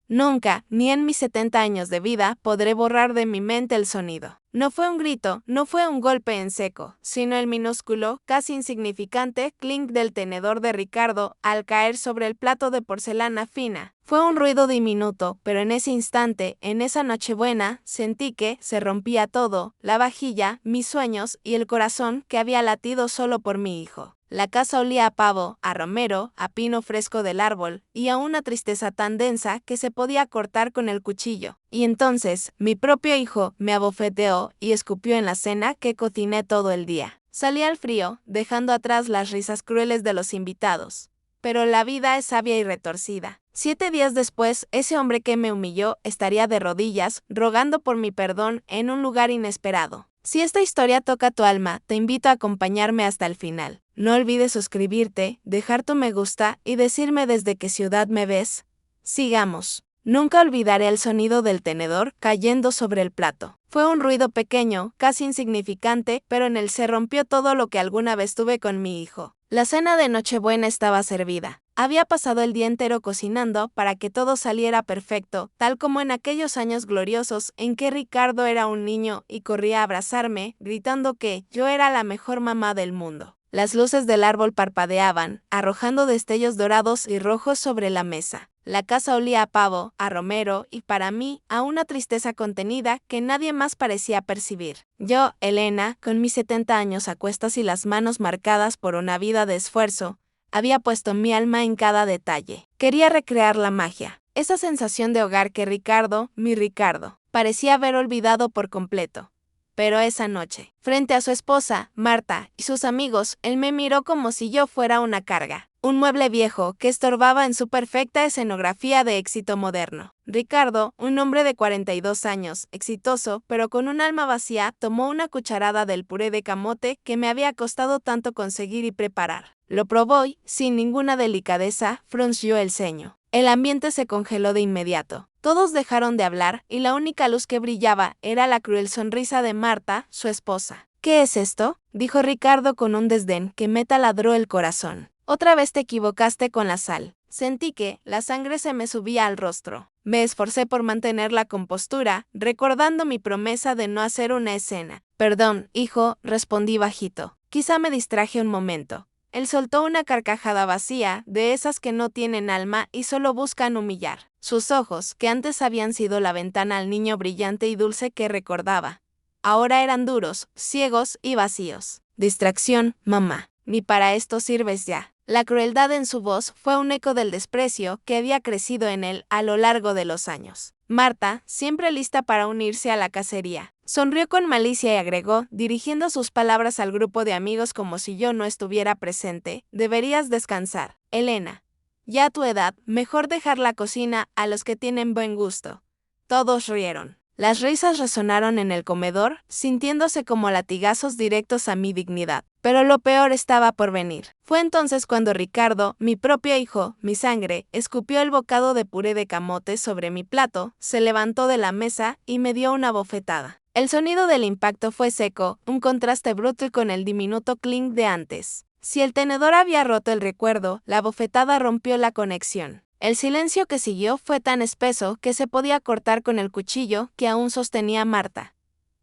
Nunca, ni en mis 70 años de vida, podré borrar de mi mente el sonido. No fue un grito, no fue un golpe en seco, sino el minúsculo, casi insignificante, clink del tenedor de Ricardo al caer sobre el plato de porcelana fina. Fue un ruido diminuto, pero en ese instante, en esa Nochebuena, sentí que se rompía todo, la vajilla, mis sueños y el corazón que había latido solo por mi hijo. La casa olía a pavo, a romero, a pino fresco del árbol, y a una tristeza tan densa que se podía cortar con el cuchillo. Y entonces, mi propio hijo me abofeteó y escupió en la cena que cociné todo el día. Salí al frío, dejando atrás las risas crueles de los invitados. Pero la vida es sabia y retorcida. 7 días después, ese hombre que me humilló estaría de rodillas, rogando por mi perdón en un lugar inesperado. Si esta historia toca tu alma, te invito a acompañarme hasta el final. No olvides suscribirte, dejar tu me gusta y decirme desde qué ciudad me ves. Sigamos. Nunca olvidaré el sonido del tenedor cayendo sobre el plato. Fue un ruido pequeño, casi insignificante, pero en él se rompió todo lo que alguna vez tuve con mi hijo. La cena de Nochebuena estaba servida. Había pasado el día entero cocinando para que todo saliera perfecto, tal como en aquellos años gloriosos en que Ricardo era un niño y corría a abrazarme, gritando que yo era la mejor mamá del mundo. Las luces del árbol parpadeaban, arrojando destellos dorados y rojos sobre la mesa. La casa olía a pavo, a romero y, para mí, a una tristeza contenida que nadie más parecía percibir. Yo, Elena, con mis 70 años a cuestas y las manos marcadas por una vida de esfuerzo, había puesto mi alma en cada detalle. Quería recrear la magia, esa sensación de hogar que Ricardo, mi Ricardo, parecía haber olvidado por completo. Pero esa noche, frente a su esposa, Marta, y sus amigos, él me miró como si yo fuera una carga, un mueble viejo que estorbaba en su perfecta escenografía de éxito moderno. Ricardo, un hombre de 42 años, exitoso, pero con un alma vacía, tomó una cucharada del puré de camote que me había costado tanto conseguir y preparar. Lo probó y, sin ninguna delicadeza, frunció el ceño. El ambiente se congeló de inmediato. Todos dejaron de hablar y la única luz que brillaba era la cruel sonrisa de Marta, su esposa. ¿Qué es esto?, dijo Ricardo con un desdén que me taladró el corazón. Otra vez te equivocaste con la sal. Sentí que la sangre se me subía al rostro. Me esforcé por mantener la compostura, recordando mi promesa de no hacer una escena. Perdón, hijo, respondí bajito. Quizá me distraje un momento. Él soltó una carcajada vacía, de esas que no tienen alma y solo buscan humillar. Sus ojos, que antes habían sido la ventana al niño brillante y dulce que recordaba, ahora eran duros, ciegos y vacíos. Distracción, mamá. Ni para esto sirves ya. La crueldad en su voz fue un eco del desprecio que había crecido en él a lo largo de los años. Marta, siempre lista para unirse a la cacería, sonrió con malicia y agregó, dirigiendo sus palabras al grupo de amigos como si yo no estuviera presente: deberías descansar, Elena. Ya a tu edad, mejor dejar la cocina a los que tienen buen gusto. Todos rieron. Las risas resonaron en el comedor, sintiéndose como latigazos directos a mi dignidad. Pero lo peor estaba por venir. Fue entonces cuando Ricardo, mi propio hijo, mi sangre, escupió el bocado de puré de camote sobre mi plato, se levantó de la mesa y me dio una bofetada. El sonido del impacto fue seco, un contraste bruto con el diminuto clink de antes. Si el tenedor había roto el recuerdo, la bofetada rompió la conexión. El silencio que siguió fue tan espeso que se podía cortar con el cuchillo que aún sostenía Marta.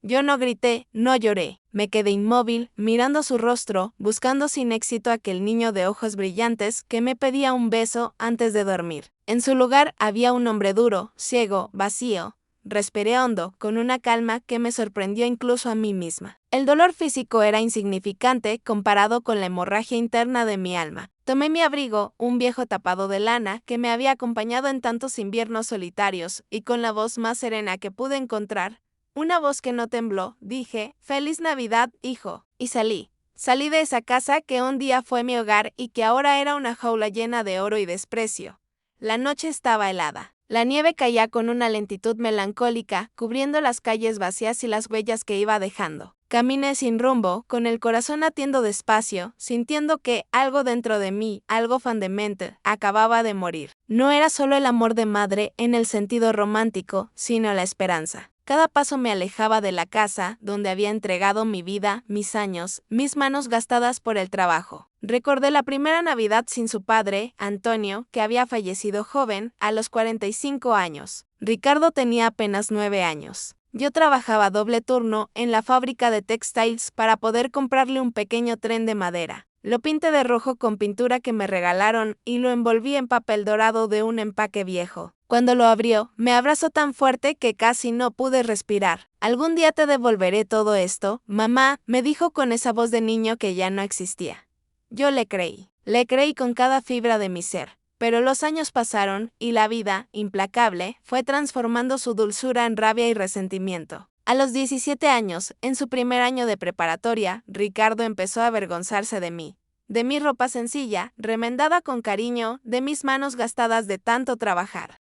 Yo no grité, no lloré. Me quedé inmóvil, mirando su rostro, buscando sin éxito a aquel niño de ojos brillantes que me pedía un beso antes de dormir. En su lugar había un hombre duro, ciego, vacío. Respiré hondo, con una calma que me sorprendió incluso a mí misma. El dolor físico era insignificante comparado con la hemorragia interna de mi alma. Tomé mi abrigo, un viejo tapado de lana que me había acompañado en tantos inviernos solitarios, y con la voz más serena que pude encontrar, una voz que no tembló, dije: «Feliz Navidad, hijo», y salí. Salí de esa casa que un día fue mi hogar y que ahora era una jaula llena de oro y desprecio. La noche estaba helada. La nieve caía con una lentitud melancólica, cubriendo las calles vacías y las huellas que iba dejando. Caminé sin rumbo, con el corazón latiendo despacio, sintiendo que algo dentro de mí, algo fundamental, acababa de morir. No era solo el amor de madre en el sentido romántico, sino la esperanza. Cada paso me alejaba de la casa, donde había entregado mi vida, mis años, mis manos gastadas por el trabajo. Recordé la primera Navidad sin su padre, Antonio, que había fallecido joven, a los 45 años. Ricardo tenía apenas 9 años. Yo trabajaba doble turno en la fábrica de textiles para poder comprarle un pequeño tren de madera. Lo pinté de rojo con pintura que me regalaron y lo envolví en papel dorado de un empaque viejo. Cuando lo abrió, me abrazó tan fuerte que casi no pude respirar. «Algún día te devolveré todo esto, mamá», me dijo con esa voz de niño que ya no existía. Yo le creí con cada fibra de mi ser. Pero los años pasaron y la vida, implacable, fue transformando su dulzura en rabia y resentimiento. A los 17 años, en su primer año de preparatoria, Ricardo empezó a avergonzarse de mí. De mi ropa sencilla, remendada con cariño, de mis manos gastadas de tanto trabajar.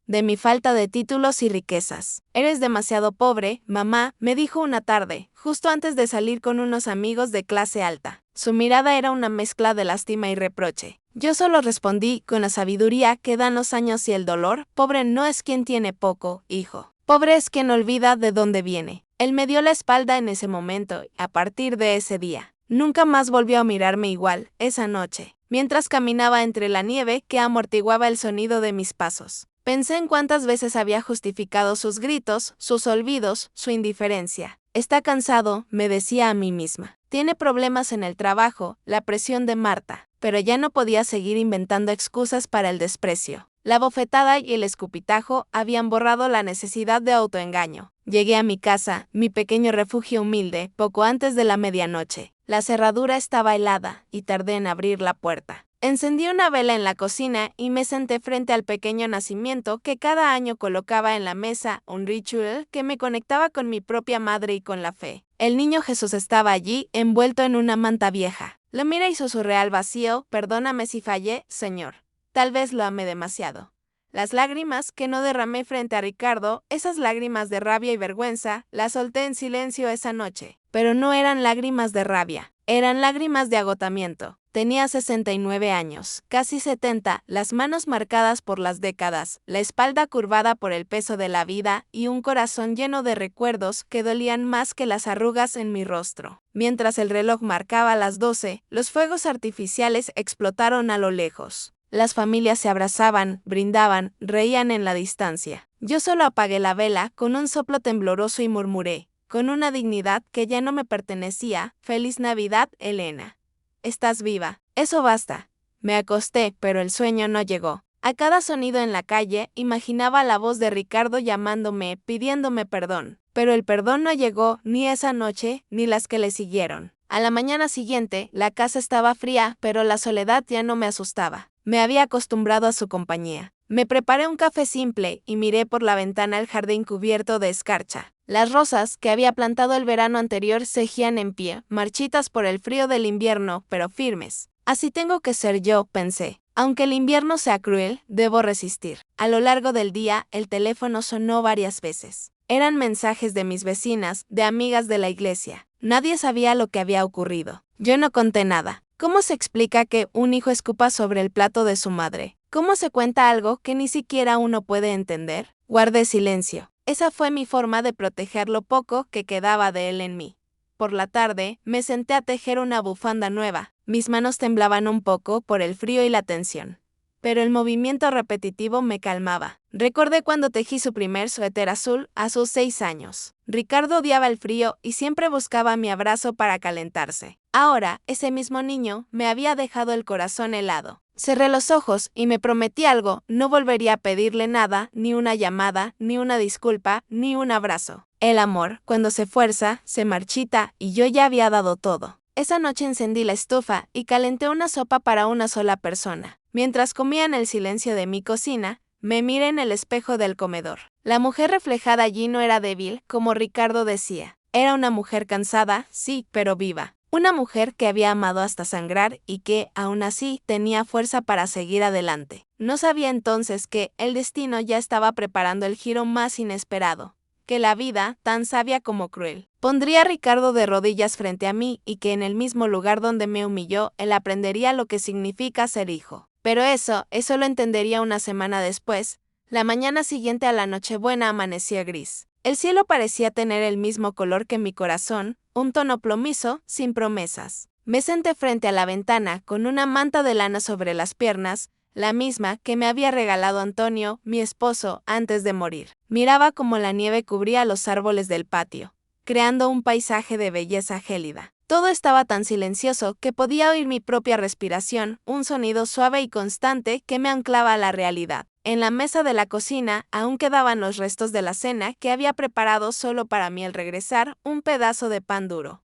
De mi falta de títulos y riquezas. «Eres demasiado pobre, mamá», me dijo una tarde, justo antes de salir con unos amigos de clase alta. Su mirada era una mezcla de lástima y reproche. Yo solo respondí con la sabiduría que dan los años y el dolor: «Pobre no es quien tiene poco, hijo. Pobre es quien olvida de dónde viene». Él me dio la espalda en ese momento y a partir de ese día, nunca más volvió a mirarme igual. Esa noche, mientras caminaba entre la nieve que amortiguaba el sonido de mis pasos, pensé en cuántas veces había justificado sus gritos, sus olvidos, su indiferencia. «Está cansado», me decía a mí misma. «Tiene problemas en el trabajo, la presión de Marta». Pero ya no podía seguir inventando excusas para el desprecio. La bofetada y el escupitajo habían borrado la necesidad de autoengaño. Llegué a mi casa, mi pequeño refugio humilde, poco antes de la medianoche. La cerradura estaba helada y tardé en abrir la puerta. Encendí una vela en la cocina y me senté frente al pequeño nacimiento que cada año colocaba en la mesa, un ritual que me conectaba con mi propia madre y con la fe. El niño Jesús estaba allí, envuelto en una manta vieja. Lo miré y susurré al vacío: «Perdóname si fallé, Señor. Tal vez lo amé demasiado». Las lágrimas que no derramé frente a Ricardo, esas lágrimas de rabia y vergüenza, las solté en silencio esa noche. Pero no eran lágrimas de rabia, eran lágrimas de agotamiento. Tenía 69 años, casi 70, las manos marcadas por las décadas, la espalda curvada por el peso de la vida y un corazón lleno de recuerdos que dolían más que las arrugas en mi rostro. Mientras el reloj marcaba las 12, los fuegos artificiales explotaron a lo lejos. Las familias se abrazaban, brindaban, reían en la distancia. Yo solo apagué la vela con un soplo tembloroso y murmuré, con una dignidad que ya no me pertenecía: «Feliz Navidad, Elena. Estás viva. Eso basta». Me acosté, pero el sueño no llegó. A cada sonido en la calle, imaginaba la voz de Ricardo llamándome, pidiéndome perdón. Pero el perdón no llegó ni esa noche, ni las que le siguieron. A la mañana siguiente, la casa estaba fría, pero la soledad ya no me asustaba. Me había acostumbrado a su compañía. Me preparé un café simple y miré por la ventana el jardín cubierto de escarcha. Las rosas que había plantado el verano anterior seguían en pie, marchitas por el frío del invierno, pero firmes. Así tengo que ser yo, pensé. Aunque el invierno sea cruel, debo resistir. A lo largo del día, el teléfono sonó varias veces. Eran mensajes de mis vecinas, de amigas de la iglesia. Nadie sabía lo que había ocurrido. Yo no conté nada. ¿Cómo se explica que un hijo escupa sobre el plato de su madre? ¿Cómo se cuenta algo que ni siquiera uno puede entender? Guardé silencio. Esa fue mi forma de proteger lo poco que quedaba de él en mí. Por la tarde, me senté a tejer una bufanda nueva. Mis manos temblaban un poco por el frío y la tensión. Pero el movimiento repetitivo me calmaba. Recordé cuando tejí su primer suéter azul a sus 6 años. Ricardo odiaba el frío y siempre buscaba mi abrazo para calentarse. Ahora, ese mismo niño me había dejado el corazón helado. Cerré los ojos y me prometí algo: no volvería a pedirle nada, ni una llamada, ni una disculpa, ni un abrazo. El amor, cuando se fuerza, se marchita y yo ya había dado todo. Esa noche encendí la estufa y calenté una sopa para una sola persona. Mientras comía en el silencio de mi cocina, me miré en el espejo del comedor. La mujer reflejada allí no era débil, como Ricardo decía. Era una mujer cansada, sí, pero viva. Una mujer que había amado hasta sangrar y que, aún así, tenía fuerza para seguir adelante. No sabía entonces que el destino ya estaba preparando el giro más inesperado. Que la vida, tan sabia como cruel, pondría a Ricardo de rodillas frente a mí y que en el mismo lugar donde me humilló, él aprendería lo que significa ser hijo. Pero eso lo entendería una semana después. La mañana siguiente a la Nochebuena amaneció gris. El cielo parecía tener el mismo color que mi corazón, un tono plomizo, sin promesas. Me senté frente a la ventana con una manta de lana sobre las piernas, la misma que me había regalado Antonio, mi esposo, antes de morir. Miraba cómo la nieve cubría los árboles del patio, creando un paisaje de belleza gélida. Todo estaba tan silencioso que podía oír mi propia respiración, un sonido suave y constante que me anclaba a la realidad. En la mesa de la cocina aún quedaban los restos de la cena que había preparado solo para mí al regresar, un pedazo de pan duro,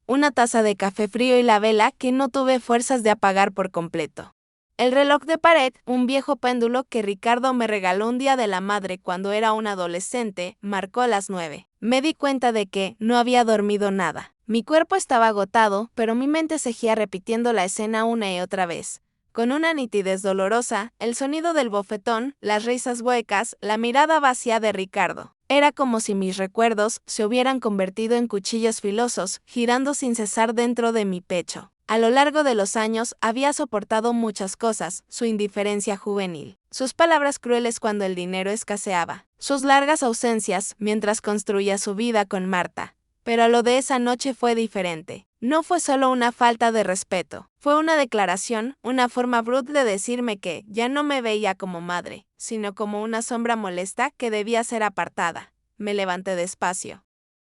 una taza de café frío y la vela que no tuve fuerzas de apagar por completo. El reloj de pared, un viejo péndulo que Ricardo me regaló un día de la madre cuando era un adolescente, marcó las 9. Me di cuenta de que no había dormido nada. Mi cuerpo estaba agotado, pero mi mente seguía repitiendo la escena una y otra vez. Con una nitidez dolorosa, el sonido del bofetón, las risas huecas, la mirada vacía de Ricardo. Era como si mis recuerdos se hubieran convertido en cuchillos filosos, girando sin cesar dentro de mi pecho. A lo largo de los años había soportado muchas cosas, su indiferencia juvenil, sus palabras crueles cuando el dinero escaseaba, sus largas ausencias mientras construía su vida con Marta. Pero lo de esa noche fue diferente. No fue solo una falta de respeto, fue una declaración, una forma brutal de decirme que ya no me veía como madre, sino como una sombra molesta que debía ser apartada. Me levanté despacio,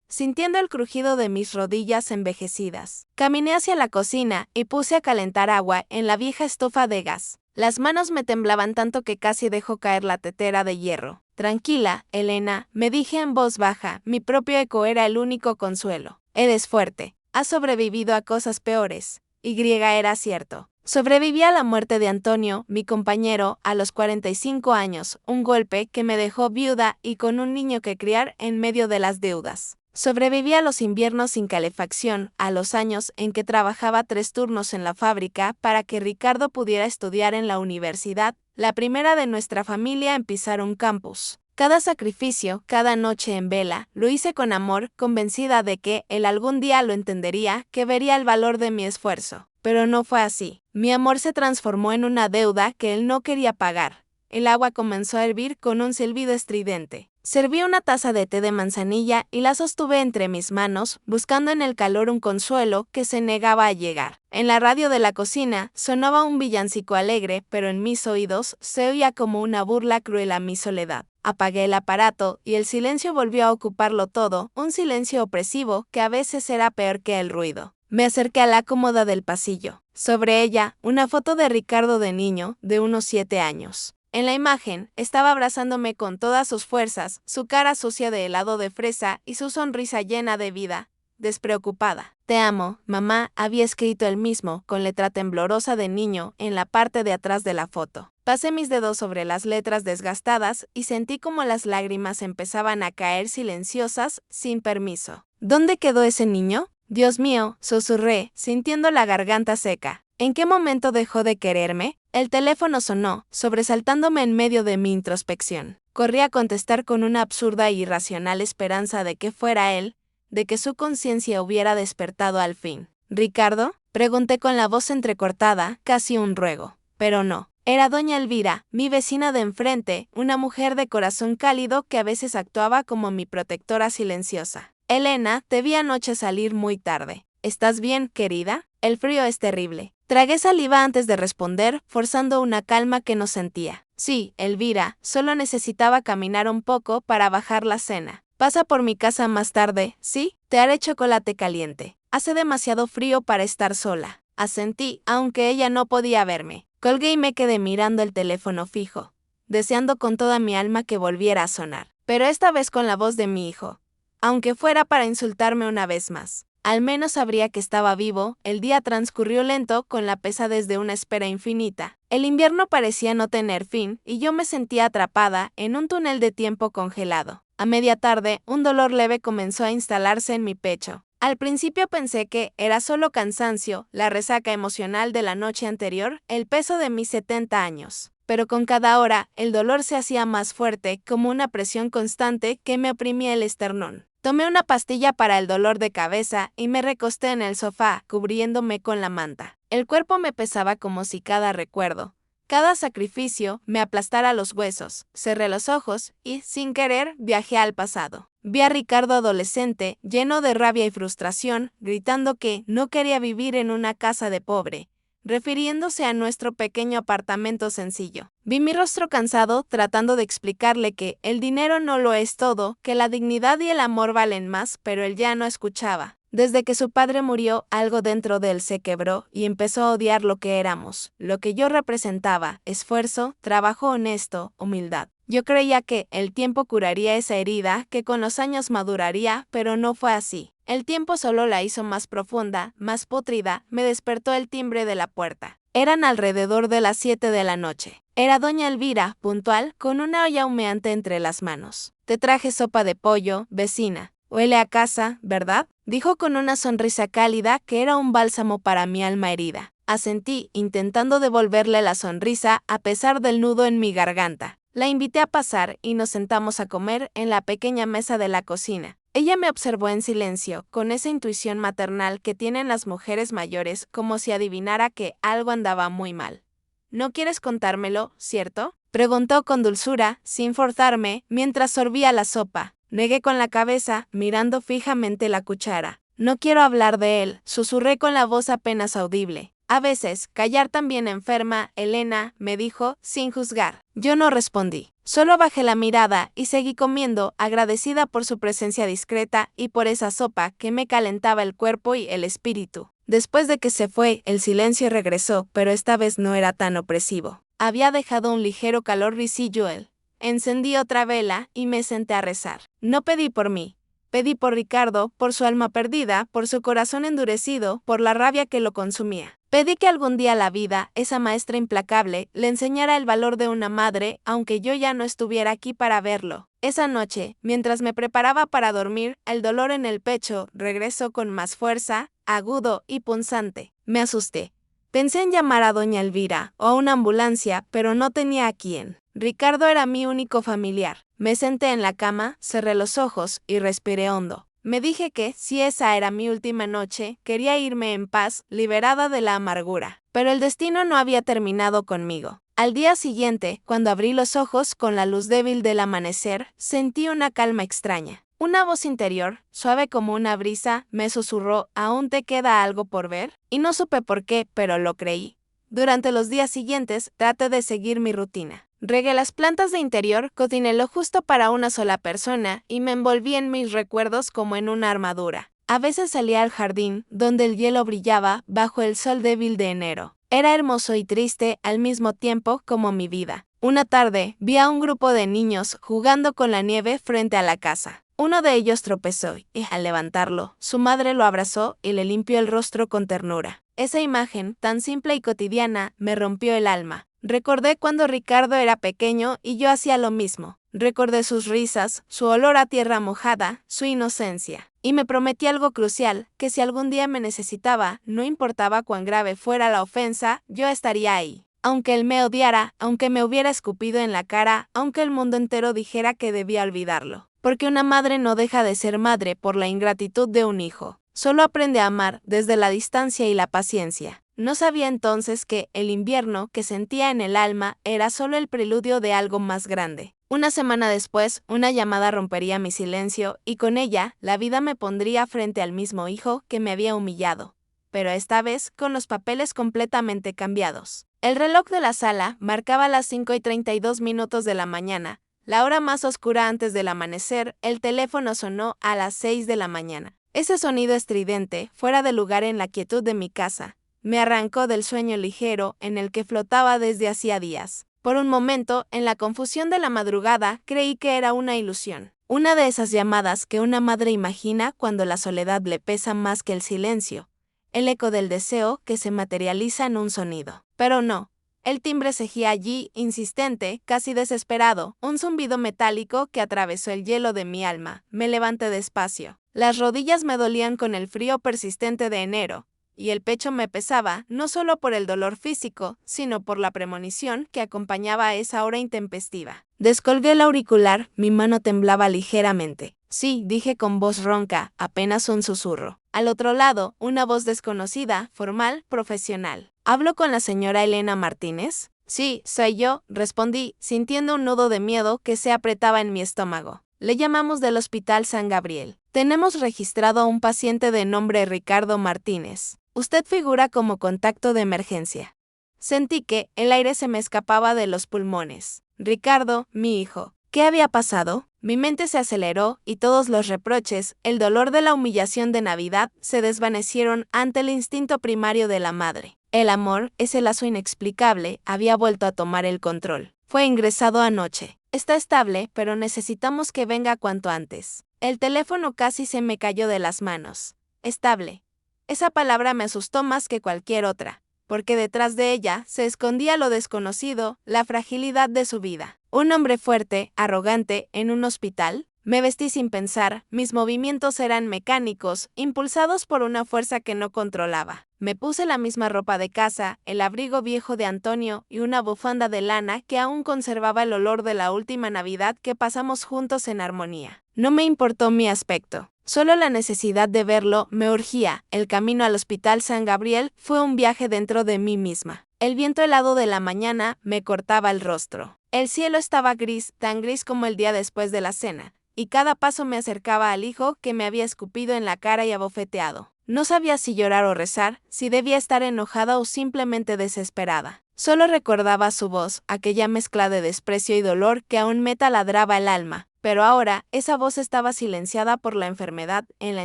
sintiendo el crujido de mis rodillas envejecidas. Caminé hacia la cocina y puse a calentar agua en la vieja estufa de gas. Las manos me temblaban tanto que casi dejó caer la tetera de hierro. Tranquila, Elena, me dije en voz baja, mi propio eco era el único consuelo. Eres fuerte, has sobrevivido a cosas peores. Era cierto. Sobreviví a la muerte de Antonio, mi compañero, a los 45 años, un golpe que me dejó viuda y con un niño que criar en medio de las deudas. Sobreviví a los inviernos sin calefacción, a los años en que trabajaba 3 turnos en la fábrica para que Ricardo pudiera estudiar en la universidad, la primera de nuestra familia en pisar un campus. Cada sacrificio, cada noche en vela, lo hice con amor, convencida de que él algún día lo entendería, que vería el valor de mi esfuerzo. Pero no fue así. Mi amor se transformó en una deuda que él no quería pagar. El agua comenzó a hervir con un silbido estridente. Serví una taza de té de manzanilla y la sostuve entre mis manos, buscando en el calor un consuelo que se negaba a llegar. En la radio de la cocina sonaba un villancico alegre, pero en mis oídos se oía como una burla cruel a mi soledad. Apagué el aparato y el silencio volvió a ocuparlo todo, un silencio opresivo que a veces era peor que el ruido. Me acerqué a la cómoda del pasillo. Sobre ella, una foto de Ricardo de niño, de unos 7 años. En la imagen, estaba abrazándome con todas sus fuerzas, su cara sucia de helado de fresa y su sonrisa llena de vida, despreocupada. Te amo, mamá, había escrito él mismo, con letra temblorosa de niño, en la parte de atrás de la foto. Pasé mis dedos sobre las letras desgastadas y sentí como las lágrimas empezaban a caer silenciosas, sin permiso. ¿Dónde quedó ese niño? Dios mío, susurré, sintiendo la garganta seca. ¿En qué momento dejó de quererme? El teléfono sonó, sobresaltándome en medio de mi introspección. Corrí a contestar con una absurda e irracional esperanza de que fuera él, de que su conciencia hubiera despertado al fin. ¿Ricardo? Pregunté con la voz entrecortada, casi un ruego. Pero no. Era doña Elvira, mi vecina de enfrente, una mujer de corazón cálido que a veces actuaba como mi protectora silenciosa. Elena, te vi anoche salir muy tarde. ¿Estás bien, querida? El frío es terrible. Tragué saliva antes de responder, forzando una calma que no sentía. Sí, Elvira, solo necesitaba caminar un poco para bajar la cena. Pasa por mi casa más tarde, ¿sí? Te haré chocolate caliente. Hace demasiado frío para estar sola. Asentí, aunque ella no podía verme. Colgué y me quedé mirando el teléfono fijo, deseando con toda mi alma que volviera a sonar. Pero esta vez con la voz de mi hijo. Aunque fuera para insultarme una vez más. Al menos sabría que estaba vivo. El día transcurrió lento, con la pesadez de una espera infinita. El invierno parecía no tener fin, y yo me sentía atrapada en un túnel de tiempo congelado. A media tarde, un dolor leve comenzó a instalarse en mi pecho. Al principio pensé que era solo cansancio, la resaca emocional de la noche anterior, el peso de mis 70 años. Pero con cada hora, el dolor se hacía más fuerte, como una presión constante que me oprimía el esternón. Tomé una pastilla para el dolor de cabeza y me recosté en el sofá, cubriéndome con la manta. El cuerpo me pesaba como si cada recuerdo, cada sacrificio, me aplastara los huesos. Cerré los ojos y, sin querer, viajé al pasado. Vi a Ricardo adolescente, lleno de rabia y frustración, gritando que no quería vivir en una casa de pobre, refiriéndose a nuestro pequeño apartamento sencillo. Vi mi rostro cansado tratando de explicarle que el dinero no lo es todo, que la dignidad y el amor valen más, pero él ya no escuchaba. Desde que su padre murió, algo dentro de él se quebró y empezó a odiar lo que éramos, lo que yo representaba: esfuerzo, trabajo honesto, humildad. Yo creía que el tiempo curaría esa herida, que con los años maduraría, pero no fue así. El tiempo solo la hizo más profunda, más pútrida. Me despertó el timbre de la puerta. Eran alrededor de las 7 de la noche. Era doña Elvira, puntual, con una olla humeante entre las manos. Te traje sopa de pollo, vecina. Huele a casa, ¿verdad? Dijo con una sonrisa cálida que era un bálsamo para mi alma herida. Asentí, intentando devolverle la sonrisa a pesar del nudo en mi garganta. La invité a pasar y nos sentamos a comer en la pequeña mesa de la cocina. Ella me observó en silencio, con esa intuición maternal que tienen las mujeres mayores, como si adivinara que algo andaba muy mal. ¿No quieres contármelo, cierto?, preguntó con dulzura, sin forzarme, mientras sorbía la sopa. Negué con la cabeza, mirando fijamente la cuchara. No quiero hablar de él, susurré con la voz apenas audible. A veces, callar también enferma, Elena, me dijo, sin juzgar. Yo no respondí. Solo bajé la mirada y seguí comiendo, agradecida por su presencia discreta y por esa sopa que me calentaba el cuerpo y el espíritu. Después de que se fue, el silencio regresó, pero esta vez no era tan opresivo. Había dejado un ligero calor residual. Encendí otra vela y me senté a rezar. No pedí por mí. Pedí por Ricardo, por su alma perdida, por su corazón endurecido, por la rabia que lo consumía. Pedí que algún día la vida, esa maestra implacable, le enseñara el valor de una madre, aunque yo ya no estuviera aquí para verlo. Esa noche, mientras me preparaba para dormir, el dolor en el pecho regresó con más fuerza, agudo y punzante. Me asusté. Pensé en llamar a doña Elvira o a una ambulancia, pero no tenía a quién. Ricardo era mi único familiar. Me senté en la cama, cerré los ojos y respiré hondo. Me dije que, si esa era mi última noche, quería irme en paz, liberada de la amargura. Pero el destino no había terminado conmigo. Al día siguiente, cuando abrí los ojos con la luz débil del amanecer, sentí una calma extraña. Una voz interior, suave como una brisa, me susurró: ¿aún te queda algo por ver? Y no supe por qué, pero lo creí. Durante los días siguientes, traté de seguir mi rutina. Regué las plantas de interior, cociné lo justo para una sola persona y me envolví en mis recuerdos como en una armadura. A veces salía al jardín, donde el hielo brillaba bajo el sol débil de enero. Era hermoso y triste al mismo tiempo como mi vida. Una tarde, vi a un grupo de niños jugando con la nieve frente a la casa. Uno de ellos tropezó y, al levantarlo, su madre lo abrazó y le limpió el rostro con ternura. Esa imagen, tan simple y cotidiana, me rompió el alma. Recordé cuando Ricardo era pequeño y yo hacía lo mismo. Recordé sus risas, su olor a tierra mojada, su inocencia. Y me prometí algo crucial, que si algún día me necesitaba, no importaba cuán grave fuera la ofensa, yo estaría ahí. Aunque él me odiara, aunque me hubiera escupido en la cara, aunque el mundo entero dijera que debía olvidarlo. Porque una madre no deja de ser madre por la ingratitud de un hijo. Solo aprende a amar desde la distancia y la paciencia. No sabía entonces que el invierno que sentía en el alma era solo el preludio de algo más grande. Una semana después, una llamada rompería mi silencio y con ella, la vida me pondría frente al mismo hijo que me había humillado. Pero esta vez con los papeles completamente cambiados. El reloj de la sala marcaba las 5:32 de la mañana. La hora más oscura antes del amanecer. El teléfono sonó a las 6 de la mañana. Ese sonido estridente, fuera de lugar en la quietud de mi casa, me arrancó del sueño ligero en el que flotaba desde hacía días. Por un momento, en la confusión de la madrugada, creí que era una ilusión. Una de esas llamadas que una madre imagina cuando la soledad le pesa más que el silencio. El eco del deseo que se materializa en un sonido. Pero no. El timbre seguía allí, insistente, casi desesperado, un zumbido metálico que atravesó el hielo de mi alma. Me levanté despacio. Las rodillas me dolían con el frío persistente de enero, y el pecho me pesaba, no solo por el dolor físico, sino por la premonición que acompañaba a esa hora intempestiva. Descolgué el auricular, mi mano temblaba ligeramente. Sí, dije con voz ronca, apenas un susurro. Al otro lado, una voz desconocida, formal, profesional. ¿Hablo con la señora Elena Martínez? Sí, soy yo, respondí, sintiendo un nudo de miedo que se apretaba en mi estómago. Le llamamos del Hospital San Gabriel. Tenemos registrado a un paciente de nombre Ricardo Martínez. Usted figura como contacto de emergencia. Sentí que el aire se me escapaba de los pulmones. Ricardo, mi hijo. ¿Qué había pasado? Mi mente se aceleró y todos los reproches, el dolor de la humillación de Navidad, se desvanecieron ante el instinto primario de la madre. El amor, ese lazo inexplicable, había vuelto a tomar el control. Fue ingresado anoche. Está estable, pero necesitamos que venga cuanto antes. El teléfono casi se me cayó de las manos. Estable. Esa palabra me asustó más que cualquier otra, porque detrás de ella se escondía lo desconocido, la fragilidad de su vida. Un hombre fuerte, arrogante, en un hospital. Me vestí sin pensar, mis movimientos eran mecánicos, impulsados por una fuerza que no controlaba. Me puse la misma ropa de casa, el abrigo viejo de Antonio y una bufanda de lana que aún conservaba el olor de la última Navidad que pasamos juntos en armonía. No me importó mi aspecto. Solo la necesidad de verlo me urgía. El camino al Hospital San Gabriel fue un viaje dentro de mí misma. El viento helado de la mañana me cortaba el rostro. El cielo estaba gris, tan gris como el día después de la cena, y cada paso me acercaba al hijo que me había escupido en la cara y abofeteado. No sabía si llorar o rezar, si debía estar enojada o simplemente desesperada. Solo recordaba su voz, aquella mezcla de desprecio y dolor que aún me taladraba el alma, pero ahora esa voz estaba silenciada por la enfermedad en la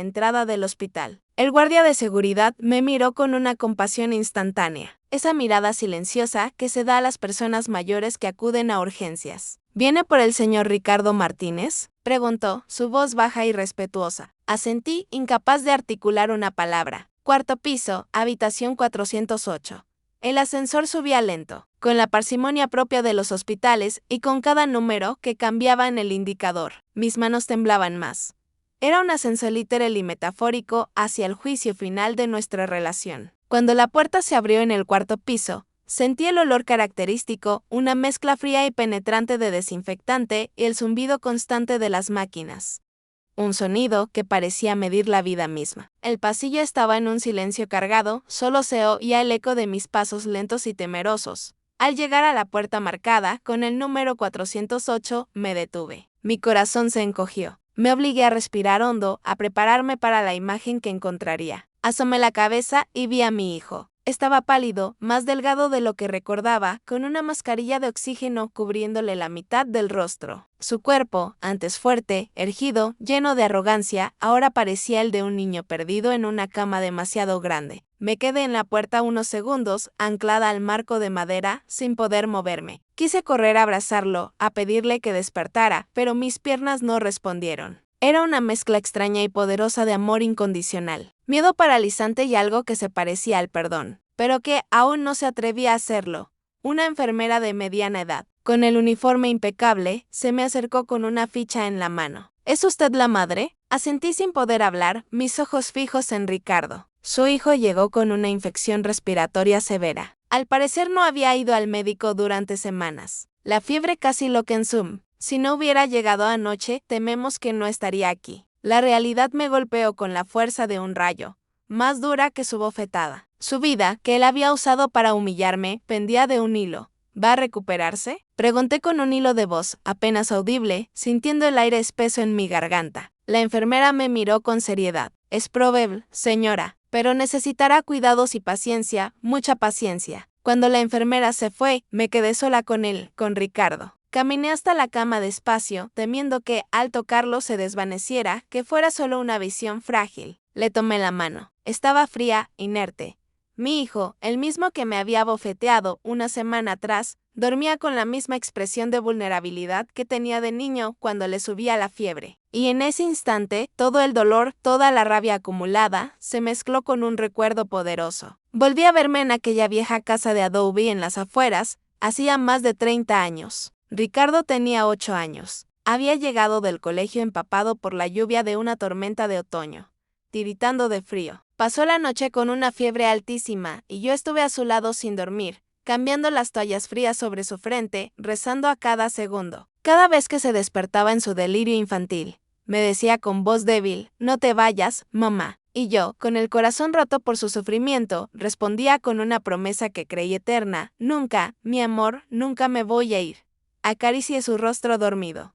entrada del hospital. El guardia de seguridad me miró con una compasión instantánea, esa mirada silenciosa que se da a las personas mayores que acuden a urgencias. ¿Viene por el señor Ricardo Martínez?, preguntó, su voz baja y respetuosa. Asentí, incapaz de articular una palabra. Cuarto piso, habitación 408. El ascensor subía lento, con la parsimonia propia de los hospitales y con cada número que cambiaba en el indicador. Mis manos temblaban más. Era un ascenso literal y metafórico hacia el juicio final de nuestra relación. Cuando la puerta se abrió en el cuarto piso, sentí el olor característico, una mezcla fría y penetrante de desinfectante y el zumbido constante de las máquinas. Un sonido que parecía medir la vida misma. El pasillo estaba en un silencio cargado, solo se oía el eco de mis pasos lentos y temerosos. Al llegar a la puerta marcada con el número 408, me detuve. Mi corazón se encogió. Me obligué a respirar hondo, a prepararme para la imagen que encontraría. Asomé la cabeza y vi a mi hijo. Estaba pálido, más delgado de lo que recordaba, con una mascarilla de oxígeno cubriéndole la mitad del rostro. Su cuerpo, antes fuerte, erguido, lleno de arrogancia, ahora parecía el de un niño perdido en una cama demasiado grande. Me quedé en la puerta unos segundos, anclada al marco de madera, sin poder moverme. Quise correr a abrazarlo, a pedirle que despertara, pero mis piernas no respondieron. Era una mezcla extraña y poderosa de amor incondicional, miedo paralizante y algo que se parecía al perdón, pero que aún no se atrevía a hacerlo. Una enfermera de mediana edad, con el uniforme impecable, se me acercó con una ficha en la mano. ¿Es usted la madre? Asentí sin poder hablar, mis ojos fijos en Ricardo. Su hijo llegó con una infección respiratoria severa. Al parecer no había ido al médico durante semanas. La fiebre casi lo consumía. Si no hubiera llegado anoche, tememos que no estaría aquí. La realidad me golpeó con la fuerza de un rayo, más dura que su bofetada. Su vida, que él había usado para humillarme, pendía de un hilo. ¿Va a recuperarse?, pregunté con un hilo de voz, apenas audible, sintiendo el aire espeso en mi garganta. La enfermera me miró con seriedad. Es probable, señora, pero necesitará cuidados y paciencia, mucha paciencia. Cuando la enfermera se fue, me quedé sola con él, con Ricardo. Caminé hasta la cama despacio, temiendo que, al tocarlo, se desvaneciera, que fuera solo una visión frágil. Le tomé la mano. Estaba fría, inerte. Mi hijo, el mismo que me había bofeteado una semana atrás, dormía con la misma expresión de vulnerabilidad que tenía de niño cuando le subía la fiebre. Y en ese instante, todo el dolor, toda la rabia acumulada, se mezcló con un recuerdo poderoso. Volví a verme en aquella vieja casa de adobe en las afueras, hacía más de 30 años. Ricardo tenía 8 años. Había llegado del colegio empapado por la lluvia de una tormenta de otoño, tiritando de frío. Pasó la noche con una fiebre altísima y yo estuve a su lado sin dormir, cambiando las toallas frías sobre su frente, rezando a cada segundo. Cada vez que se despertaba en su delirio infantil, me decía con voz débil, «No te vayas, mamá». Y yo, con el corazón roto por su sufrimiento, respondía con una promesa que creí eterna, «Nunca, mi amor, nunca me voy a ir». Acaricié su rostro dormido.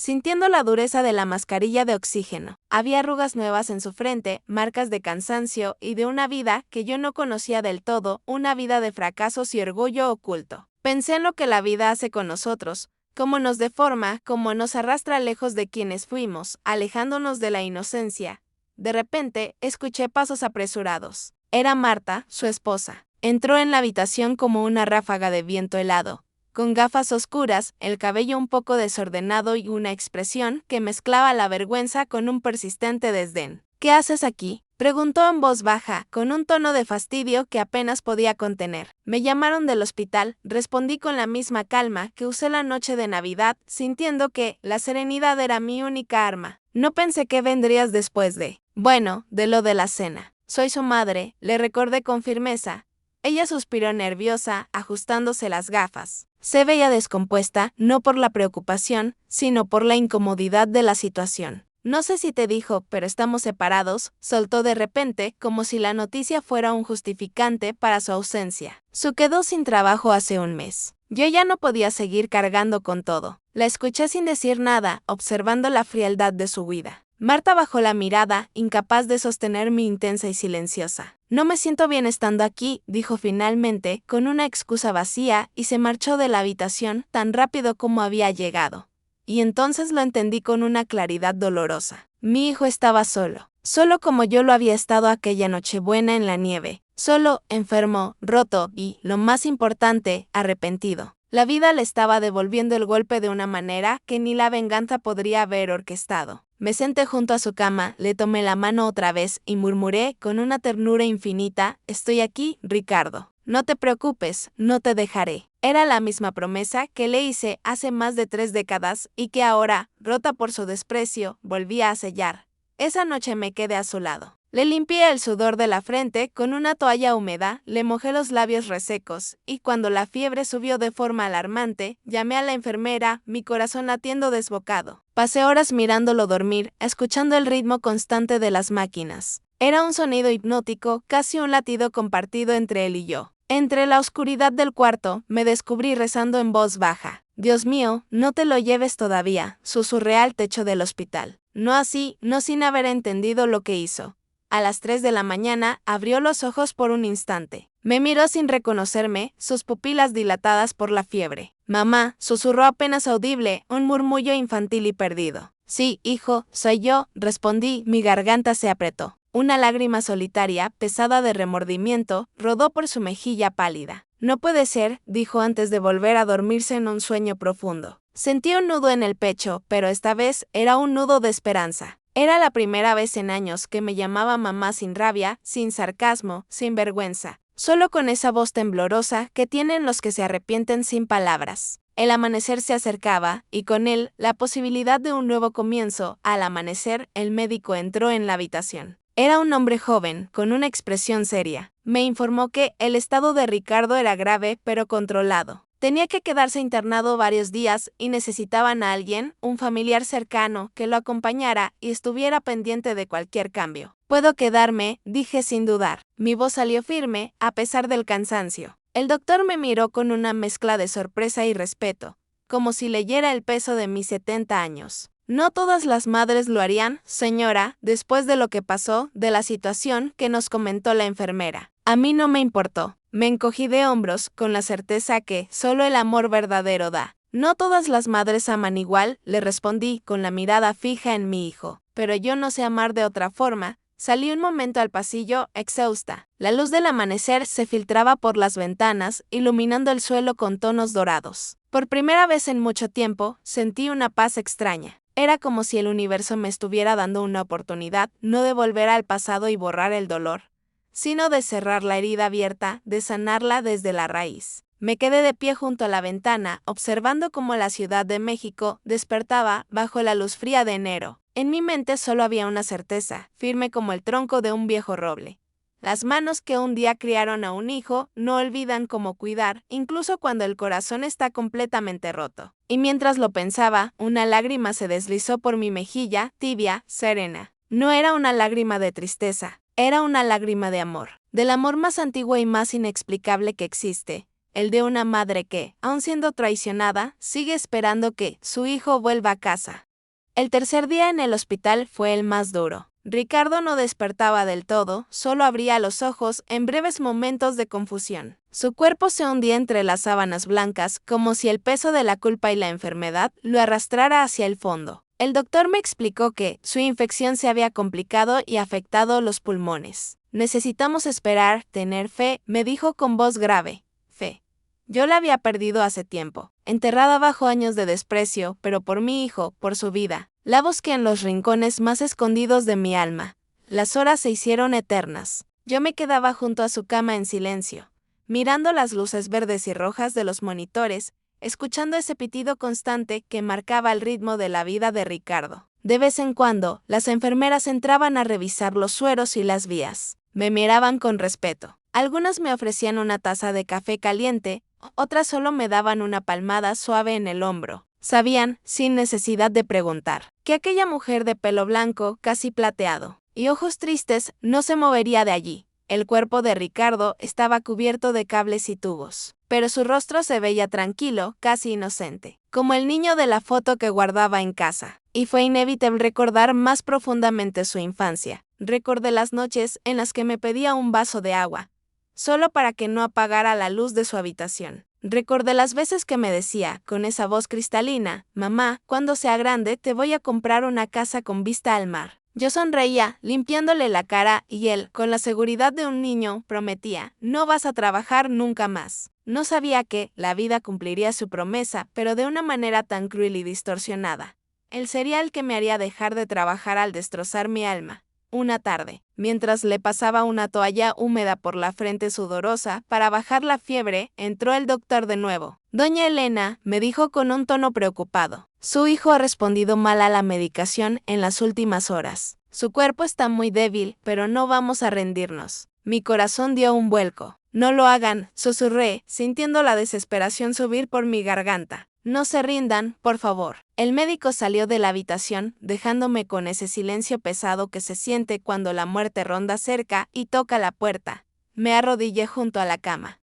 sintiendo la dureza de la mascarilla de oxígeno. Había arrugas nuevas en su frente, marcas de cansancio y de una vida que yo no conocía del todo, una vida de fracasos y orgullo oculto. Pensé en lo que la vida hace con nosotros, cómo nos deforma, cómo nos arrastra lejos de quienes fuimos, alejándonos de la inocencia. De repente, escuché pasos apresurados. Era Marta, su esposa. Entró en la habitación como una ráfaga de viento helado, con gafas oscuras, el cabello un poco desordenado y una expresión que mezclaba la vergüenza con un persistente desdén. ¿Qué haces aquí?, preguntó en voz baja, con un tono de fastidio que apenas podía contener. Me llamaron del hospital, respondí con la misma calma que usé la noche de Navidad, sintiendo que la serenidad era mi única arma. No pensé que vendrías después de lo de la cena. Soy su madre, le recordé con firmeza. Ella suspiró nerviosa, ajustándose las gafas. Se veía descompuesta, no por la preocupación, sino por la incomodidad de la situación. No sé si te dijo, pero estamos separados, soltó de repente, como si la noticia fuera un justificante para su ausencia. Su quedó sin trabajo hace un mes. Yo ya no podía seguir cargando con todo. La escuché sin decir nada, observando la frialdad de su huida. Marta bajó la mirada, incapaz de sostener mi intensa y silenciosa. No me siento bien estando aquí, dijo finalmente, con una excusa vacía, y se marchó de la habitación tan rápido como había llegado. Y entonces lo entendí con una claridad dolorosa. Mi hijo estaba solo como yo lo había estado aquella Nochebuena en la nieve, solo, enfermo, roto y, lo más importante, arrepentido. La vida le estaba devolviendo el golpe de una manera que ni la venganza podría haber orquestado. Me senté junto a su cama, le tomé la mano otra vez y murmuré con una ternura infinita: estoy aquí, Ricardo. No te preocupes, no te dejaré. Era la misma promesa que le hice hace más de 3 décadas y que ahora, rota por su desprecio, volvía a sellar. Esa noche me quedé a su lado. Le limpié el sudor de la frente con una toalla húmeda, le mojé los labios resecos, y cuando la fiebre subió de forma alarmante, llamé a la enfermera, mi corazón latiendo desbocado. Pasé horas mirándolo dormir, escuchando el ritmo constante de las máquinas. Era un sonido hipnótico, casi un latido compartido entre él y yo. Entre la oscuridad del cuarto, me descubrí rezando en voz baja. Dios mío, no te lo lleves todavía, susurré al techo del hospital. No así, no sin haber entendido lo que hizo. A las 3 de la mañana, abrió los ojos por un instante. Me miró sin reconocerme, sus pupilas dilatadas por la fiebre. Mamá, susurró apenas audible, un murmullo infantil y perdido. Sí, hijo, soy yo, respondí, mi garganta se apretó. Una lágrima solitaria, pesada de remordimiento, rodó por su mejilla pálida. No puede ser, dijo antes de volver a dormirse en un sueño profundo. Sentí un nudo en el pecho, pero esta vez era un nudo de esperanza. Era la primera vez en años que me llamaba mamá sin rabia, sin sarcasmo, sin vergüenza, solo con esa voz temblorosa que tienen los que se arrepienten sin palabras. El amanecer se acercaba, y con él, la posibilidad de un nuevo comienzo. Al amanecer, el médico entró en la habitación. Era un hombre joven, con una expresión seria. Me informó que el estado de Ricardo era grave, pero controlado. Tenía que quedarse internado varios días y necesitaban a alguien, un familiar cercano, que lo acompañara y estuviera pendiente de cualquier cambio. «Puedo quedarme», dije sin dudar. Mi voz salió firme, a pesar del cansancio. El doctor me miró con una mezcla de sorpresa y respeto, como si leyera el peso de mis 70 años. No todas las madres lo harían, señora, después de lo que pasó, de la situación que nos comentó la enfermera. A mí no me importó. Me encogí de hombros, con la certeza que solo el amor verdadero da. No todas las madres aman igual, le respondí, con la mirada fija en mi hijo. Pero yo no sé amar de otra forma. Salí un momento al pasillo, exhausta. La luz del amanecer se filtraba por las ventanas, iluminando el suelo con tonos dorados. Por primera vez en mucho tiempo, sentí una paz extraña. Era como si el universo me estuviera dando una oportunidad, no de volver al pasado y borrar el dolor, sino de cerrar la herida abierta, de sanarla desde la raíz. Me quedé de pie junto a la ventana, observando cómo la Ciudad de México despertaba bajo la luz fría de enero. En mi mente solo había una certeza, firme como el tronco de un viejo roble. Las manos que un día criaron a un hijo no olvidan cómo cuidar, incluso cuando el corazón está completamente roto. Y mientras lo pensaba, una lágrima se deslizó por mi mejilla, tibia, serena. No era una lágrima de tristeza, era una lágrima de amor. Del amor más antiguo y más inexplicable que existe. El de una madre que, aun siendo traicionada, sigue esperando que su hijo vuelva a casa. El tercer día en el hospital fue el más duro. Ricardo no despertaba del todo, solo abría los ojos en breves momentos de confusión. Su cuerpo se hundía entre las sábanas blancas, como si el peso de la culpa y la enfermedad lo arrastrara hacia el fondo. El doctor me explicó que su infección se había complicado y afectado los pulmones. Necesitamos esperar, tener fe, me dijo con voz grave. Fe. Yo la había perdido hace tiempo, enterrada bajo años de desprecio, pero por mi hijo, por su vida. La busqué en los rincones más escondidos de mi alma. Las horas se hicieron eternas. Yo me quedaba junto a su cama en silencio, mirando las luces verdes y rojas de los monitores, escuchando ese pitido constante que marcaba el ritmo de la vida de Ricardo. De vez en cuando, las enfermeras entraban a revisar los sueros y las vías. Me miraban con respeto. Algunas me ofrecían una taza de café caliente, otras solo me daban una palmada suave en el hombro. Sabían, sin necesidad de preguntar, que aquella mujer de pelo blanco, casi plateado, y ojos tristes, no se movería de allí. El cuerpo de Ricardo estaba cubierto de cables y tubos, pero su rostro se veía tranquilo, casi inocente, como el niño de la foto que guardaba en casa. Y fue inevitable recordar más profundamente su infancia. Recordé las noches en las que me pedía un vaso de agua, solo para que no apagara la luz de su habitación. Recordé las veces que me decía, con esa voz cristalina, «Mamá, cuando sea grande te voy a comprar una casa con vista al mar». Yo sonreía, limpiándole la cara, y él, con la seguridad de un niño, prometía, «No vas a trabajar nunca más». No sabía que la vida cumpliría su promesa, pero de una manera tan cruel y distorsionada. Él sería el que me haría dejar de trabajar al destrozar mi alma. Una tarde, mientras le pasaba una toalla húmeda por la frente sudorosa para bajar la fiebre, entró el doctor de nuevo. «Doña Elena», me dijo con un tono preocupado, «su hijo ha respondido mal a la medicación en las últimas horas. Su cuerpo está muy débil, pero no vamos a rendirnos». Mi corazón dio un vuelco. «No lo hagan», susurré, sintiendo la desesperación subir por mi garganta. «No se rindan, por favor». El médico salió de la habitación, dejándome con ese silencio pesado que se siente cuando la muerte ronda cerca y toca la puerta. Me arrodillé junto a la cama.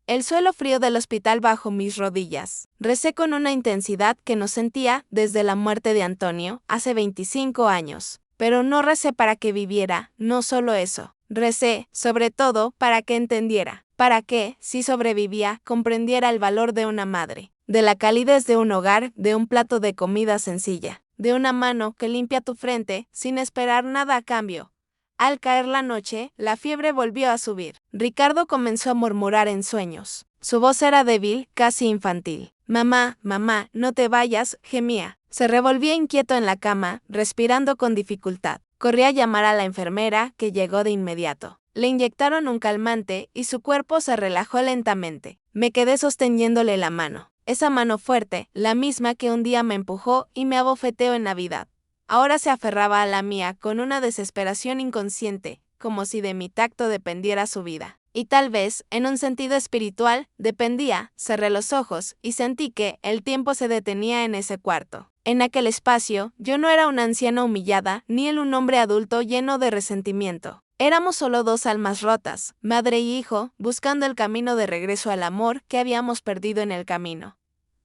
El suelo frío del hospital bajo mis rodillas. Recé con una intensidad que no sentía desde la muerte de Antonio, hace 25 años. Pero no recé para que viviera, no solo eso. Recé, sobre todo, para que entendiera. Para que, si sobrevivía, comprendiera el valor de una madre. De la calidez de un hogar, de un plato de comida sencilla, de una mano que limpia tu frente sin esperar nada a cambio. Al caer la noche, la fiebre volvió a subir. Ricardo comenzó a murmurar en sueños. Su voz era débil, casi infantil. «Mamá, mamá, no te vayas», gemía. Se revolvía inquieto en la cama, respirando con dificultad. Corrí a llamar a la enfermera, que llegó de inmediato. Le inyectaron un calmante y su cuerpo se relajó lentamente. Me quedé sosteniéndole la mano. Esa mano fuerte, la misma que un día me empujó y me abofeteó en Navidad. Ahora se aferraba a la mía con una desesperación inconsciente, como si de mi tacto dependiera su vida. Y tal vez, en un sentido espiritual, dependía. Cerré los ojos y sentí que el tiempo se detenía en ese cuarto. En aquel espacio, yo no era una anciana humillada, ni él un hombre adulto lleno de resentimiento. Éramos solo dos almas rotas, madre y hijo, buscando el camino de regreso al amor que habíamos perdido en el camino.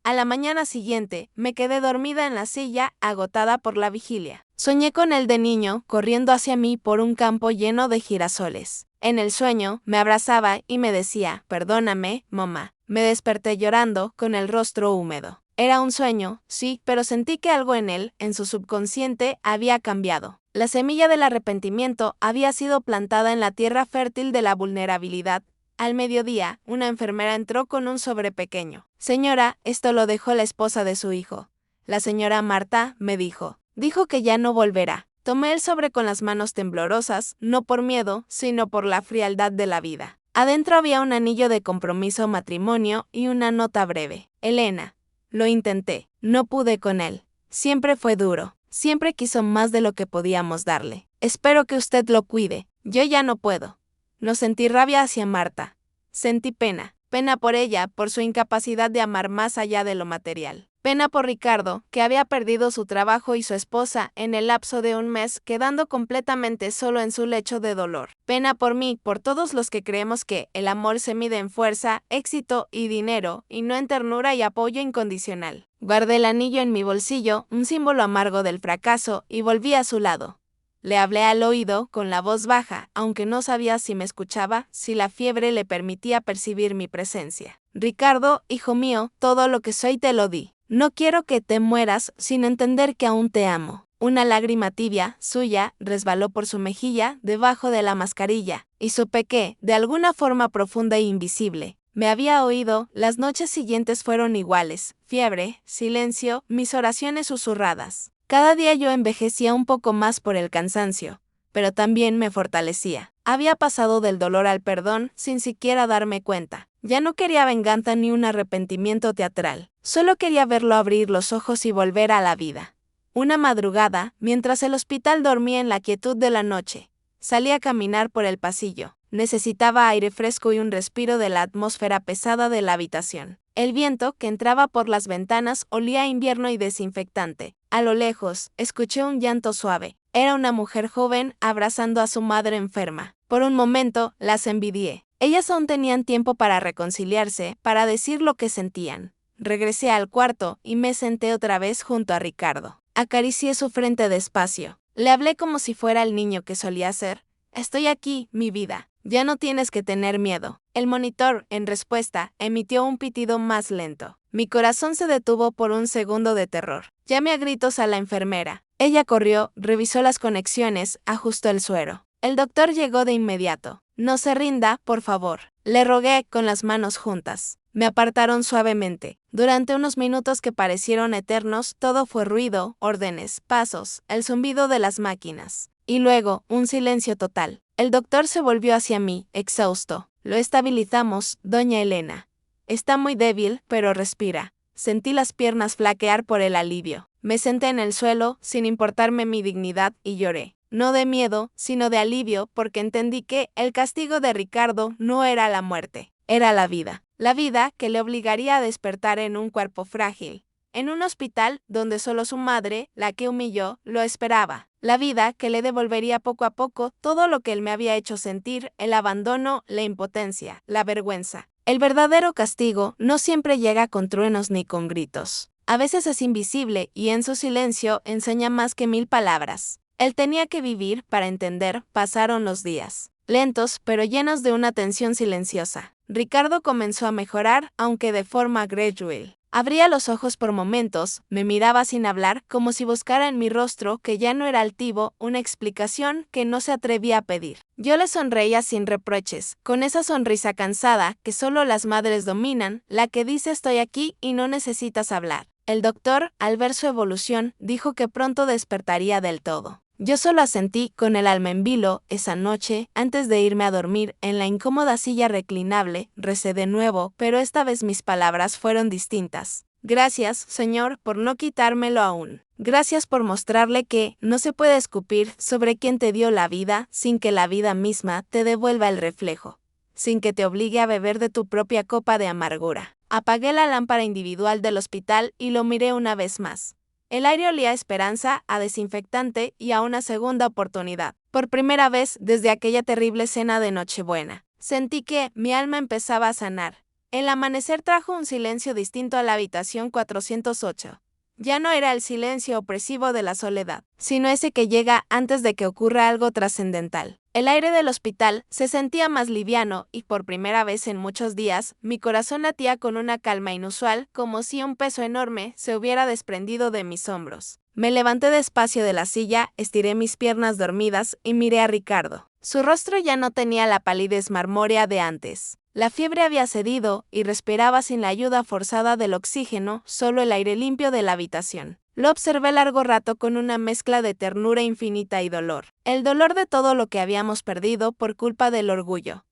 A la mañana siguiente, me quedé dormida en la silla, agotada por la vigilia. Soñé con él de niño, corriendo hacia mí por un campo lleno de girasoles. En el sueño, me abrazaba y me decía, «Perdóname, mamá». Me desperté llorando, con el rostro húmedo. Era un sueño, sí, pero sentí que algo en él, en su subconsciente, había cambiado. La semilla del arrepentimiento había sido plantada en la tierra fértil de la vulnerabilidad. Al mediodía, una enfermera entró con un sobre pequeño. «Señora, esto lo dejó la esposa de su hijo». «La señora Marta», me dijo. «Dijo que ya no volverá». Tomé el sobre con las manos temblorosas, no por miedo, sino por la frialdad de la vida. Adentro había un anillo de compromiso matrimonio y una nota breve. «Elena». Lo intenté. No pude con él. Siempre fue duro. Siempre quiso más de lo que podíamos darle. «Espero que usted lo cuide. Yo ya no puedo». No sentí rabia hacia Marta. Sentí pena. Pena por ella, por su incapacidad de amar más allá de lo material. Pena por Ricardo, que había perdido su trabajo y su esposa en el lapso de un mes, quedando completamente solo en su lecho de dolor. Pena por mí, por todos los que creemos que el amor se mide en fuerza, éxito y dinero, y no en ternura y apoyo incondicional. Guardé el anillo en mi bolsillo, un símbolo amargo del fracaso, y volví a su lado. Le hablé al oído con la voz baja, aunque no sabía si me escuchaba, si la fiebre le permitía percibir mi presencia. Ricardo, hijo mío, todo lo que soy te lo di. No quiero que te mueras sin entender que aún te amo. Una lágrima tibia, suya, resbaló por su mejilla, debajo de la mascarilla, y supe que, de alguna forma profunda e invisible, me había oído. Las noches siguientes fueron iguales: fiebre, silencio, mis oraciones susurradas. Cada día yo envejecía un poco más por el cansancio, pero también me fortalecía. Había pasado del dolor al perdón sin siquiera darme cuenta. Ya no quería venganza ni un arrepentimiento teatral. Solo quería verlo abrir los ojos y volver a la vida. Una madrugada, mientras el hospital dormía en la quietud de la noche, salí a caminar por el pasillo. Necesitaba aire fresco y un respiro de la atmósfera pesada de la habitación. El viento que entraba por las ventanas olía a invierno y desinfectante. A lo lejos, escuché un llanto suave. Era una mujer joven abrazando a su madre enferma. Por un momento, las envidié. Ellas aún tenían tiempo para reconciliarse, para decir lo que sentían. Regresé al cuarto y me senté otra vez junto a Ricardo. Acaricié su frente despacio. Le hablé como si fuera el niño que solía ser. Estoy aquí, mi vida. Ya no tienes que tener miedo. El monitor, en respuesta, emitió un pitido más lento. Mi corazón se detuvo por un segundo de terror. Llamé a gritos a la enfermera. Ella corrió, revisó las conexiones, ajustó el suero. El doctor llegó de inmediato. No se rinda, por favor. Le rogué con las manos juntas. Me apartaron suavemente. Durante unos minutos que parecieron eternos, todo fue ruido, órdenes, pasos, el zumbido de las máquinas. Y luego, un silencio total. El doctor se volvió hacia mí, exhausto. Lo estabilizamos, doña Elena. Está muy débil, pero respira. Sentí las piernas flaquear por el alivio. Me senté en el suelo, sin importarme mi dignidad, y lloré. No de miedo, sino de alivio, porque entendí que el castigo de Ricardo no era la muerte, era la vida. La vida que le obligaría a despertar en un cuerpo frágil, en un hospital donde solo su madre, la que humilló, lo esperaba. La vida que le devolvería poco a poco todo lo que él me había hecho sentir: el abandono, la impotencia, la vergüenza. El verdadero castigo no siempre llega con truenos ni con gritos. A veces es invisible y en su silencio enseña más que 1000 palabras. Él tenía que vivir para entender. Pasaron los días, lentos pero llenos de una tensión silenciosa. Ricardo comenzó a mejorar, aunque de forma gradual. Abría los ojos por momentos, me miraba sin hablar, como si buscara en mi rostro, que ya no era altivo, una explicación que no se atrevía a pedir. Yo le sonreía sin reproches, con esa sonrisa cansada que solo las madres dominan, la que dice estoy aquí y no necesitas hablar. El doctor, al ver su evolución, dijo que pronto despertaría del todo. Yo solo asentí, con el alma en vilo. Esa noche, antes de irme a dormir, en la incómoda silla reclinable, recé de nuevo, pero esta vez mis palabras fueron distintas. Gracias, Señor, por no quitármelo aún. Gracias por mostrarle que no se puede escupir sobre quien te dio la vida sin que la vida misma te devuelva el reflejo, sin que te obligue a beber de tu propia copa de amargura. Apagué la lámpara individual del hospital y lo miré una vez más. El aire olía a esperanza, a desinfectante y a una segunda oportunidad. Por primera vez desde aquella terrible cena de Nochebuena, sentí que mi alma empezaba a sanar. El amanecer trajo un silencio distinto a la habitación 408. Ya no era el silencio opresivo de la soledad, sino ese que llega antes de que ocurra algo trascendental. El aire del hospital se sentía más liviano y por primera vez en muchos días, mi corazón latía con una calma inusual, como si un peso enorme se hubiera desprendido de mis hombros. Me levanté despacio de la silla, estiré mis piernas dormidas y miré a Ricardo. Su rostro ya no tenía la palidez marmórea de antes. La fiebre había cedido y respiraba sin la ayuda forzada del oxígeno, solo el aire limpio de la habitación. Lo observé largo rato con una mezcla de ternura infinita y dolor. El dolor de todo lo que habíamos perdido por culpa del orgullo.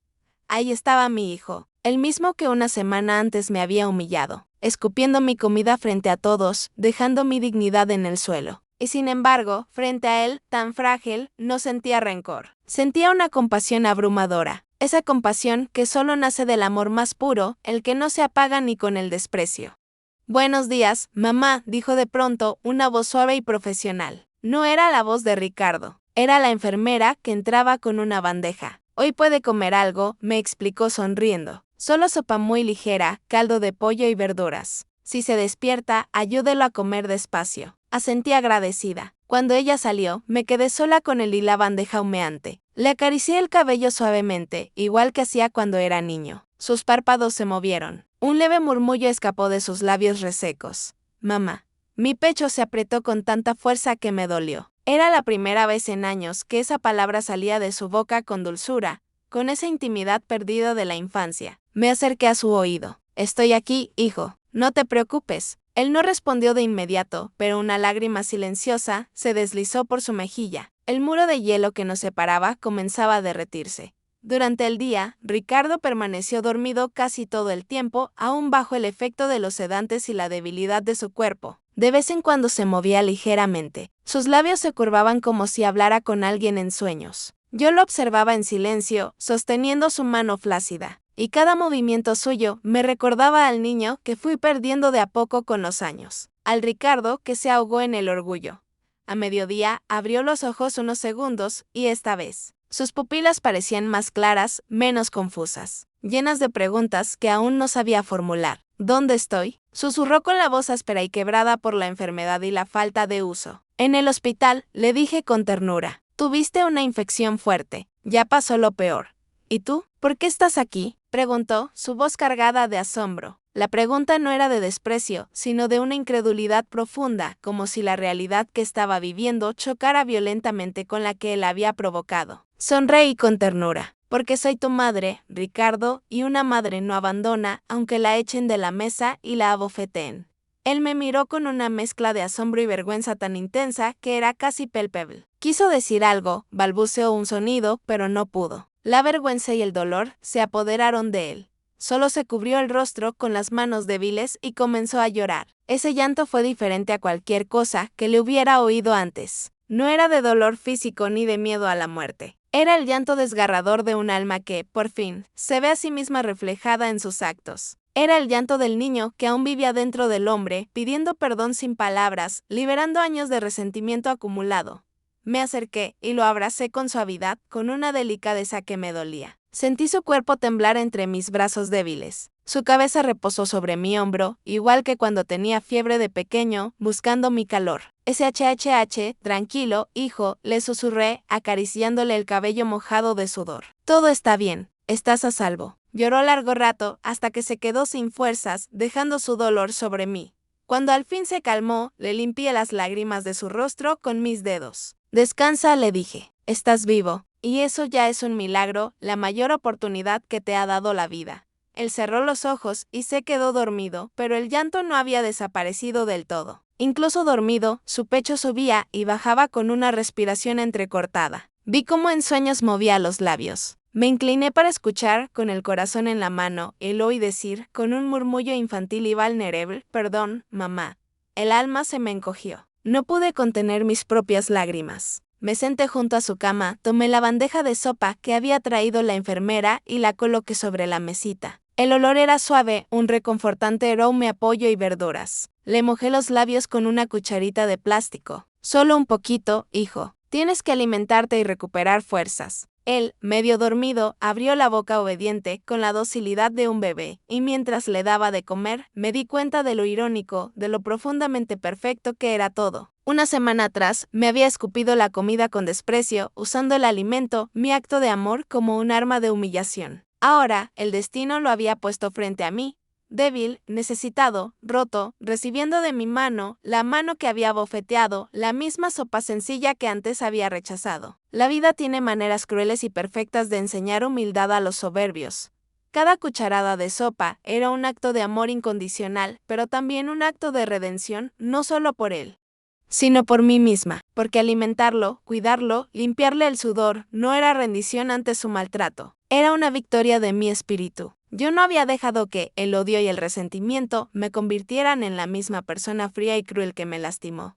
Ahí estaba mi hijo, el mismo que una semana antes me había humillado, escupiendo mi comida frente a todos, dejando mi dignidad en el suelo. Y sin embargo, frente a él, tan frágil, no sentía rencor. Sentía una compasión abrumadora. esa compasión que solo nace del amor más puro, el que no se apaga ni con el desprecio. Buenos días, mamá, dijo de pronto una voz suave y profesional. No era la voz de Ricardo, era la enfermera que entraba con una bandeja. Hoy puede comer algo, me explicó sonriendo. Solo sopa muy ligera, caldo de pollo y verduras. Si se despierta, ayúdelo a comer despacio. Asentí agradecida. Cuando ella salió, me quedé sola con él y la bandeja humeante. Le acaricié el cabello suavemente, igual que hacía cuando era niño. Sus párpados se movieron. Un leve murmullo escapó de sus labios resecos. Mamá. Mi pecho se apretó con tanta fuerza que me dolió. Era la primera vez en años que esa palabra salía de su boca con dulzura, con esa intimidad perdida de la infancia. Me acerqué a su oído. Estoy aquí, hijo. No te preocupes. Él no respondió de inmediato, pero una lágrima silenciosa se deslizó por su mejilla. El muro de hielo que nos separaba comenzaba a derretirse. Durante el día, Ricardo permaneció dormido casi todo el tiempo, aún bajo el efecto de los sedantes y la debilidad de su cuerpo. De vez en cuando se movía ligeramente. Sus labios se curvaban como si hablara con alguien en sueños. Yo lo observaba en silencio, sosteniendo su mano flácida, y cada movimiento suyo me recordaba al niño que fui perdiendo de a poco con los años, al Ricardo que se ahogó en el orgullo. A mediodía abrió los ojos unos segundos y esta vez, sus pupilas parecían más claras, menos confusas, llenas de preguntas que aún no sabía formular. ¿Dónde estoy?, susurró con la voz áspera y quebrada por la enfermedad y la falta de uso. En el hospital, le dije con ternura. Tuviste una infección fuerte, ya pasó lo peor. ¿Y tú? ¿Por qué estás aquí?, preguntó, su voz cargada de asombro. La pregunta no era de desprecio, sino de una incredulidad profunda, como si la realidad que estaba viviendo chocara violentamente con la que él había provocado. Sonreí con ternura. Porque soy tu madre, Ricardo, y una madre no abandona, aunque la echen de la mesa y la abofeteen. Él me miró con una mezcla de asombro y vergüenza tan intensa que era casi palpable. Quiso decir algo, balbuceó un sonido, pero no pudo. La vergüenza y el dolor se apoderaron de él. Solo se cubrió el rostro con las manos débiles y comenzó a llorar. Ese llanto fue diferente a cualquier cosa que le hubiera oído antes. No era de dolor físico ni de miedo a la muerte. Era el llanto desgarrador de un alma que, por fin, se ve a sí misma reflejada en sus actos. Era el llanto del niño que aún vivía dentro del hombre, pidiendo perdón sin palabras, liberando años de resentimiento acumulado. Me acerqué y lo abracé con suavidad, con una delicadeza que me dolía. Sentí su cuerpo temblar entre mis brazos débiles. Su cabeza reposó sobre mi hombro, igual que cuando tenía fiebre de pequeño, buscando mi calor. SHHH, tranquilo, hijo, le susurré, acariciándole el cabello mojado de sudor. Todo está bien, estás a salvo. Lloró largo rato, hasta que se quedó sin fuerzas, dejando su dolor sobre mí. Cuando al fin se calmó, le limpié las lágrimas de su rostro con mis dedos. Descansa, le dije. Estás vivo, y eso ya es un milagro, la mayor oportunidad que te ha dado la vida. Él cerró los ojos y se quedó dormido, pero el llanto no había desaparecido del todo. Incluso dormido, su pecho subía y bajaba con una respiración entrecortada. Vi cómo en sueños movía los labios. Me incliné para escuchar, con el corazón en la mano, y lo oí decir, con un murmullo infantil y vulnerable, perdón, mamá. El alma se me encogió. No pude contener mis propias lágrimas. Me senté junto a su cama, tomé la bandeja de sopa que había traído la enfermera y la coloqué sobre la mesita. El olor era suave, un reconfortante aroma a pollo y verduras. Le mojé los labios con una cucharita de plástico. Solo un poquito, hijo. Tienes que alimentarte y recuperar fuerzas. Él, medio dormido, abrió la boca obediente con la docilidad de un bebé, y mientras le daba de comer, me di cuenta de lo irónico, de lo profundamente perfecto que era todo. Una semana atrás, me había escupido la comida con desprecio, usando el alimento, mi acto de amor, como un arma de humillación. Ahora, el destino lo había puesto frente a mí, débil, necesitado, roto, recibiendo de mi mano, la mano que había bofeteado, la misma sopa sencilla que antes había rechazado. La vida tiene maneras crueles y perfectas de enseñar humildad a los soberbios. Cada cucharada de sopa era un acto de amor incondicional, pero también un acto de redención, no solo por él, sino por mí misma, porque alimentarlo, cuidarlo, limpiarle el sudor, no era rendición ante su maltrato, era una victoria de mi espíritu. Yo no había dejado que el odio y el resentimiento me convirtieran en la misma persona fría y cruel que me lastimó.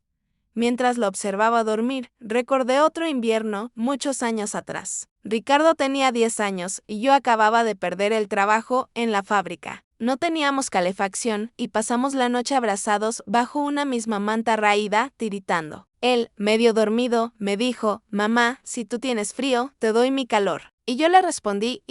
Mientras lo observaba dormir, recordé otro invierno, muchos años atrás. Ricardo tenía 10 años y yo acababa de perder el trabajo en la fábrica. No teníamos calefacción y pasamos la noche abrazados bajo una misma manta raída, tiritando. Él, medio dormido, me dijo: «Mamá, si tú tienes frío, te doy mi calor». Y yo le respondí: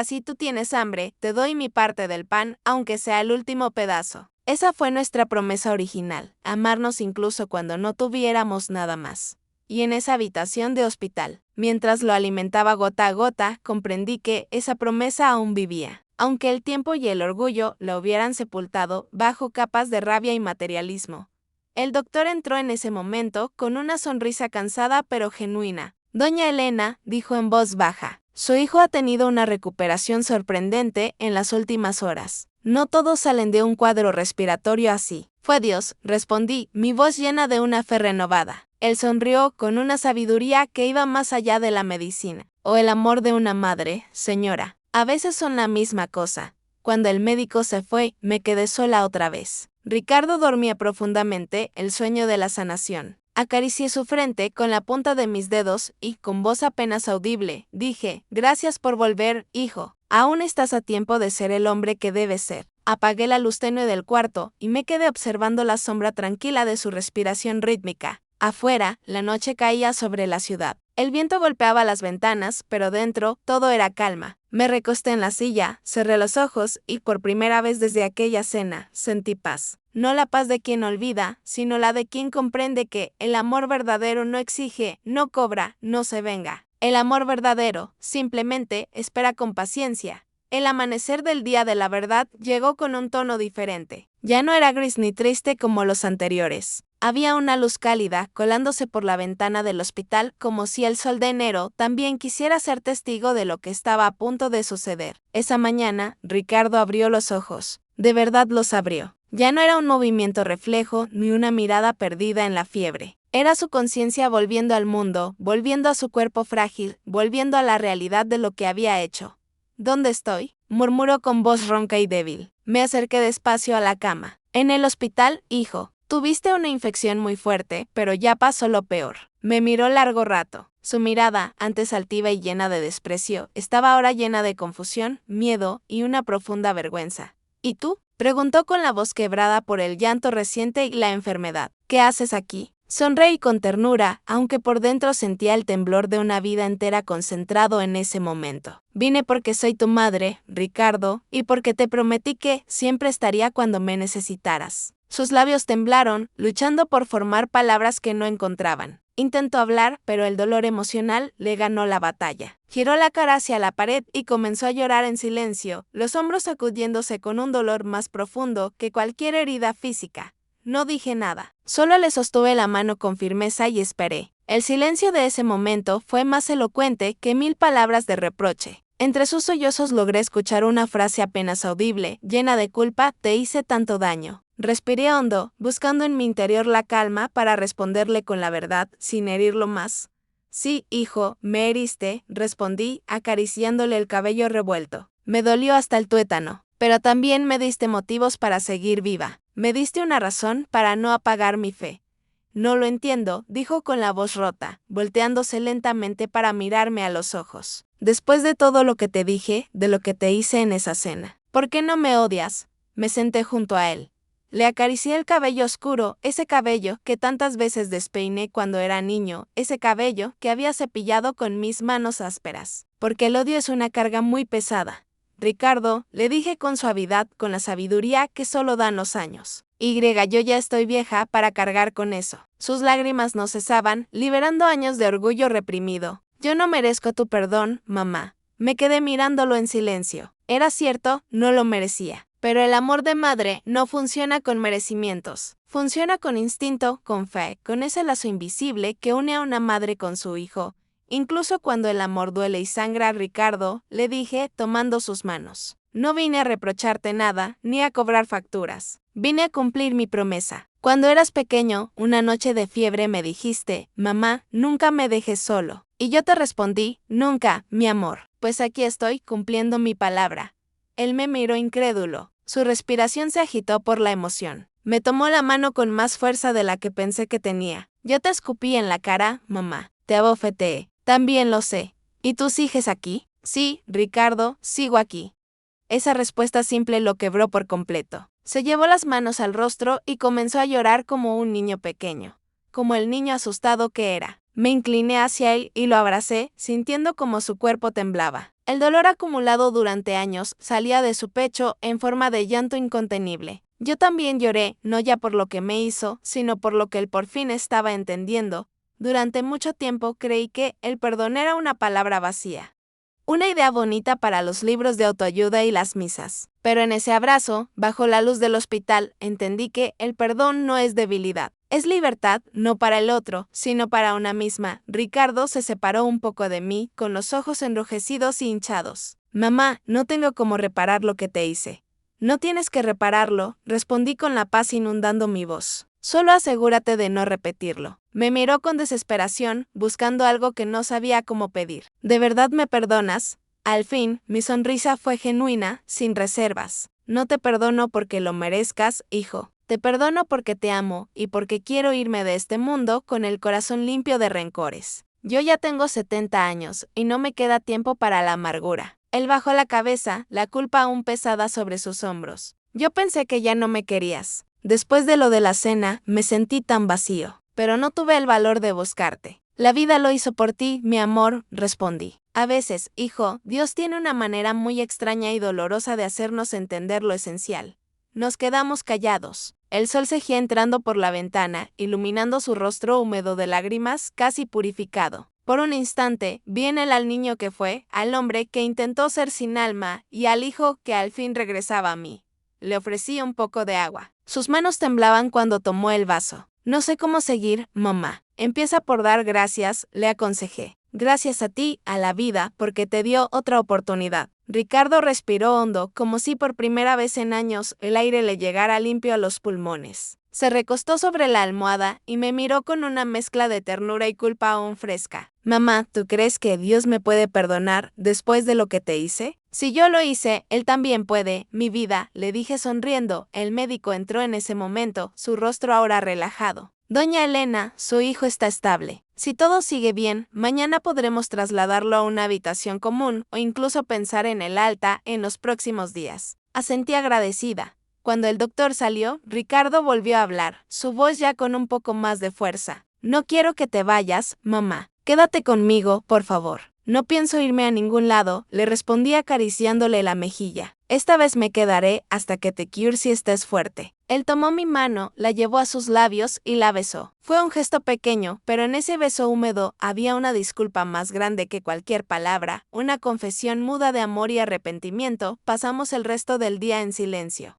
si tú tienes hambre, te doy mi parte del pan, aunque sea el último pedazo. Esa fue nuestra promesa original, amarnos incluso cuando no tuviéramos nada más. Y en esa habitación de hospital, mientras lo alimentaba gota a gota, comprendí que esa promesa aún vivía, aunque el tiempo y el orgullo la hubieran sepultado bajo capas de rabia y materialismo. El doctor entró en ese momento con una sonrisa cansada pero genuina. «Doña Elena», dijo en voz baja, «su hijo ha tenido una recuperación sorprendente en las últimas horas. No todos salen de un cuadro respiratorio así». «Fue Dios», respondí, mi voz llena de una fe renovada. Él sonrió con una sabiduría que iba más allá de la medicina. «O el amor de una madre, señora. A veces son la misma cosa». Cuando el médico se fue, me quedé sola otra vez. Ricardo dormía profundamente el sueño de la sanación. Acaricié su frente con la punta de mis dedos y, con voz apenas audible, dije: «Gracias por volver, hijo. Aún estás a tiempo de ser el hombre que debes ser». Apagué la luz tenue del cuarto y me quedé observando la sombra tranquila de su respiración rítmica. Afuera, la noche caía sobre la ciudad. El viento golpeaba las ventanas, pero dentro, todo era calma. Me recosté en la silla, cerré los ojos y, por primera vez desde aquella cena, sentí paz. No la paz de quien olvida, sino la de quien comprende que el amor verdadero no exige, no cobra, no se venga. El amor verdadero, simplemente, espera con paciencia. El amanecer del día de la verdad llegó con un tono diferente. Ya no era gris ni triste como los anteriores. Había una luz cálida colándose por la ventana del hospital, como si el sol de enero también quisiera ser testigo de lo que estaba a punto de suceder. Esa mañana, Ricardo abrió los ojos. De verdad los abrió. Ya no era un movimiento reflejo ni una mirada perdida en la fiebre. Era su conciencia volviendo al mundo, volviendo a su cuerpo frágil, volviendo a la realidad de lo que había hecho. «¿Dónde estoy?», murmuró con voz ronca y débil. Me acerqué despacio a la cama. «En el hospital, hijo. Tuviste una infección muy fuerte, pero ya pasó lo peor». Me miró largo rato. Su mirada, antes altiva y llena de desprecio, estaba ahora llena de confusión, miedo y una profunda vergüenza. «¿Y tú?», preguntó con la voz quebrada por el llanto reciente y la enfermedad. «¿Qué haces aquí?». Sonreí con ternura, aunque por dentro sentía el temblor de una vida entera concentrado en ese momento. «Vine porque soy tu madre, Ricardo, y porque te prometí que siempre estaría cuando me necesitaras». Sus labios temblaron, luchando por formar palabras que no encontraban. Intentó hablar, pero el dolor emocional le ganó la batalla. Giró la cara hacia la pared y comenzó a llorar en silencio, los hombros sacudiéndose con un dolor más profundo que cualquier herida física. No dije nada, solo le sostuve la mano con firmeza y esperé. El silencio de ese momento fue más elocuente que 1000 palabras de reproche. Entre sus sollozos logré escuchar una frase apenas audible, llena de culpa: «Te hice tanto daño». Respiré hondo, buscando en mi interior la calma para responderle con la verdad, sin herirlo más. «Sí, hijo, me heriste», respondí, acariciándole el cabello revuelto. «Me dolió hasta el tuétano, pero también me diste motivos para seguir viva. Me diste una razón para no apagar mi fe». «No lo entiendo», dijo con la voz rota, volteándose lentamente para mirarme a los ojos. «Después de todo lo que te dije, de lo que te hice en esa cena, ¿por qué no me odias?». Me senté junto a él. Le acaricié el cabello oscuro, ese cabello que tantas veces despeiné cuando era niño, ese cabello que había cepillado con mis manos ásperas. «Porque el odio es una carga muy pesada, Ricardo», le dije con suavidad, con la sabiduría que solo dan los años. Yo ya estoy vieja para cargar con eso». Sus lágrimas no cesaban, liberando años de orgullo reprimido. «Yo no merezco tu perdón, mamá». Me quedé mirándolo en silencio. Era cierto, no lo merecía. Pero el amor de madre no funciona con merecimientos. Funciona con instinto, con fe, con ese lazo invisible que une a una madre con su hijo. Incluso cuando el amor duele y sangra, Ricardo, le dije, tomando sus manos. «No vine a reprocharte nada, ni a cobrar facturas. Vine a cumplir mi promesa. Cuando eras pequeño, una noche de fiebre me dijiste: «Mamá, nunca me dejes solo». Y yo te respondí: «Nunca, mi amor». Pues aquí estoy, cumpliendo mi palabra». Él me miró incrédulo. Su respiración se agitó por la emoción. Me tomó la mano con más fuerza de la que pensé que tenía. «Yo te escupí en la cara, mamá. Te abofeteé. También lo sé. ¿Y tú sigues aquí? Sí, Ricardo, sigo aquí. Esa respuesta simple lo quebró por completo. Se llevó las manos al rostro y comenzó a llorar como un niño pequeño, como el niño asustado que era. Me incliné hacia él y lo abracé, sintiendo como su cuerpo temblaba. El dolor acumulado durante años salía de su pecho en forma de llanto incontenible. Yo también lloré, no ya por lo que me hizo, sino por lo que él por fin estaba entendiendo. Durante mucho tiempo creí que el perdón era una palabra vacía. Una idea bonita para los libros de autoayuda y las misas. Pero en ese abrazo, bajo la luz del hospital, entendí que el perdón no es debilidad. Es libertad, no para el otro, sino para una misma. Ricardo se separó un poco de mí, con los ojos enrojecidos y hinchados. Mamá, no tengo cómo reparar lo que te hice. No tienes que repararlo, respondí con la paz inundando mi voz. Solo asegúrate de no repetirlo. Me miró con desesperación, buscando algo que no sabía cómo pedir. ¿De verdad me perdonas? Al fin, mi sonrisa fue genuina, sin reservas. No te perdono porque lo merezcas, hijo. Te perdono porque te amo y porque quiero irme de este mundo con el corazón limpio de rencores. Yo ya tengo 70 años y no me queda tiempo para la amargura. Él bajó la cabeza, la culpa aún pesada sobre sus hombros. Yo pensé que ya no me querías. Después de lo de la cena, me sentí tan vacío, pero no tuve el valor de buscarte. La vida lo hizo por ti, mi amor, respondí. A veces, hijo, Dios tiene una manera muy extraña y dolorosa de hacernos entender lo esencial. Nos quedamos callados. El sol seguía entrando por la ventana, iluminando su rostro húmedo de lágrimas, casi purificado. Por un instante, vi en él al niño que fue, al hombre que intentó ser sin alma, y al hijo que al fin regresaba a mí. Le ofrecí un poco de agua. Sus manos temblaban cuando tomó el vaso. No sé cómo seguir, mamá. Empieza por dar gracias, le aconsejé. Gracias a ti, a la vida, porque te dio otra oportunidad. Ricardo respiró hondo, como si por primera vez en años el aire le llegara limpio a los pulmones. Se recostó sobre la almohada y me miró con una mezcla de ternura y culpa aún fresca. Mamá, ¿tú crees que Dios me puede perdonar después de lo que te hice? Si yo lo hice, Él también puede, mi vida, le dije sonriendo. El médico entró en ese momento, su rostro ahora relajado. Doña Elena, su hijo está estable. Si todo sigue bien, mañana podremos trasladarlo a una habitación común o incluso pensar en el alta en los próximos días. Asentí agradecida. Cuando el doctor salió, Ricardo volvió a hablar, su voz ya con un poco más de fuerza. No quiero que te vayas, mamá. Quédate conmigo, por favor. No pienso irme a ningún lado, le respondí acariciándole la mejilla. Esta vez me quedaré hasta que te cures y estés fuerte. Él tomó mi mano, la llevó a sus labios y la besó. Fue un gesto pequeño, pero en ese beso húmedo había una disculpa más grande que cualquier palabra, una confesión muda de amor y arrepentimiento. Pasamos el resto del día en silencio,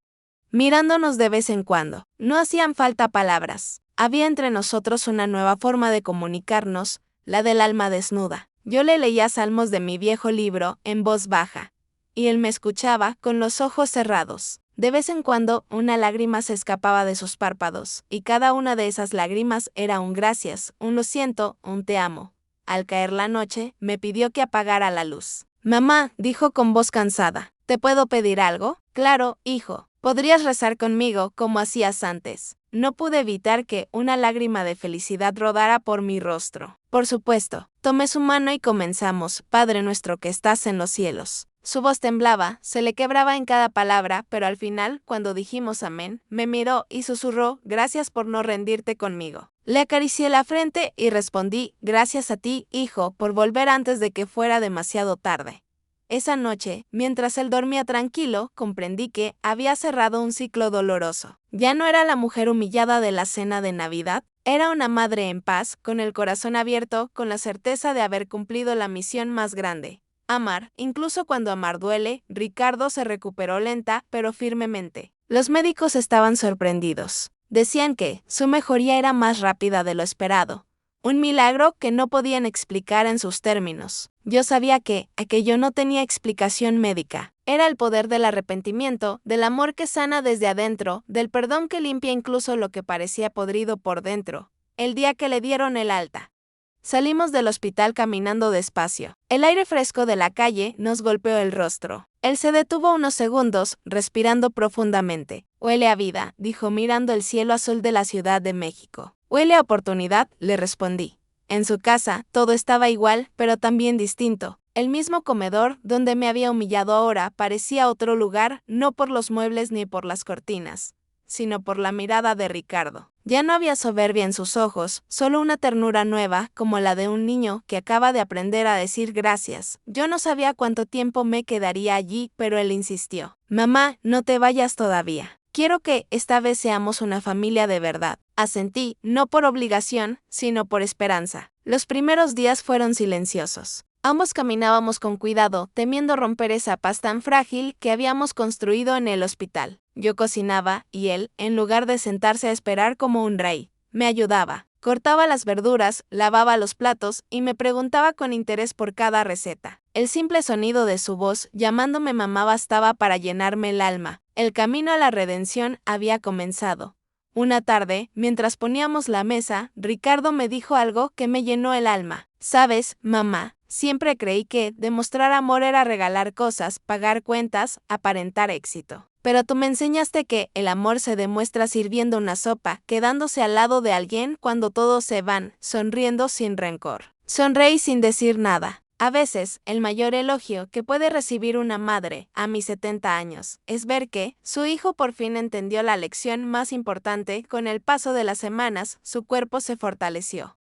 mirándonos de vez en cuando. No hacían falta palabras. Había entre nosotros una nueva forma de comunicarnos, la del alma desnuda. Yo le leía salmos de mi viejo libro en voz baja, y él me escuchaba con los ojos cerrados. De vez en cuando, una lágrima se escapaba de sus párpados, y cada una de esas lágrimas era un gracias, un lo siento, un te amo. Al caer la noche, me pidió que apagara la luz. Mamá, dijo con voz cansada, ¿te puedo pedir algo? Claro, hijo. Podrías rezar conmigo como hacías antes. No pude evitar que una lágrima de felicidad rodara por mi rostro. Por supuesto, tomé su mano y comenzamos, Padre nuestro que estás en los cielos. Su voz temblaba, se le quebraba en cada palabra, pero al final, cuando dijimos amén, me miró y susurró, gracias por no rendirte conmigo. Le acaricié la frente y respondí, gracias a ti, hijo, por volver antes de que fuera demasiado tarde. Esa noche, mientras él dormía tranquilo, comprendí que había cerrado un ciclo doloroso. Ya no era la mujer humillada de la cena de Navidad, era una madre en paz, con el corazón abierto, con la certeza de haber cumplido la misión más grande. Amar, incluso cuando amar duele. Ricardo se recuperó lenta, pero firmemente. Los médicos estaban sorprendidos. Decían que su mejoría era más rápida de lo esperado. Un milagro que no podían explicar en sus términos. Yo sabía que aquello no tenía explicación médica. Era el poder del arrepentimiento, del amor que sana desde adentro, del perdón que limpia incluso lo que parecía podrido por dentro. El día que le dieron el alta. Salimos del hospital caminando despacio. El aire fresco de la calle nos golpeó el rostro. Él se detuvo unos segundos, respirando profundamente. Huele a vida, dijo mirando el cielo azul de la Ciudad de México. Huele a oportunidad, le respondí. En su casa, todo estaba igual, pero también distinto. El mismo comedor, donde me había humillado ahora, parecía otro lugar, no por los muebles ni por las cortinas, sino por la mirada de Ricardo. Ya no había soberbia en sus ojos, solo una ternura nueva, como la de un niño que acaba de aprender a decir gracias. Yo no sabía cuánto tiempo me quedaría allí, pero él insistió. Mamá, no te vayas todavía. Quiero que esta vez seamos una familia de verdad. Asentí, no por obligación, sino por esperanza. Los primeros días fueron silenciosos. Ambos caminábamos con cuidado, temiendo romper esa paz tan frágil que habíamos construido en el hospital. Yo cocinaba, y él, en lugar de sentarse a esperar como un rey, me ayudaba. Cortaba las verduras, lavaba los platos y me preguntaba con interés por cada receta. El simple sonido de su voz llamándome mamá bastaba para llenarme el alma. El camino a la redención había comenzado. Una tarde, mientras poníamos la mesa, Ricardo me dijo algo que me llenó el alma. ¿Sabes, mamá? Siempre creí que demostrar amor era regalar cosas, pagar cuentas, aparentar éxito. Pero tú me enseñaste que el amor se demuestra sirviendo una sopa, quedándose al lado de alguien cuando todos se van, sonriendo sin rencor. Sonreí sin decir nada. A veces, el mayor elogio que puede recibir una madre, a mis 70 años, es ver que su hijo por fin entendió la lección más importante. Con el paso de las semanas, su cuerpo se fortaleció.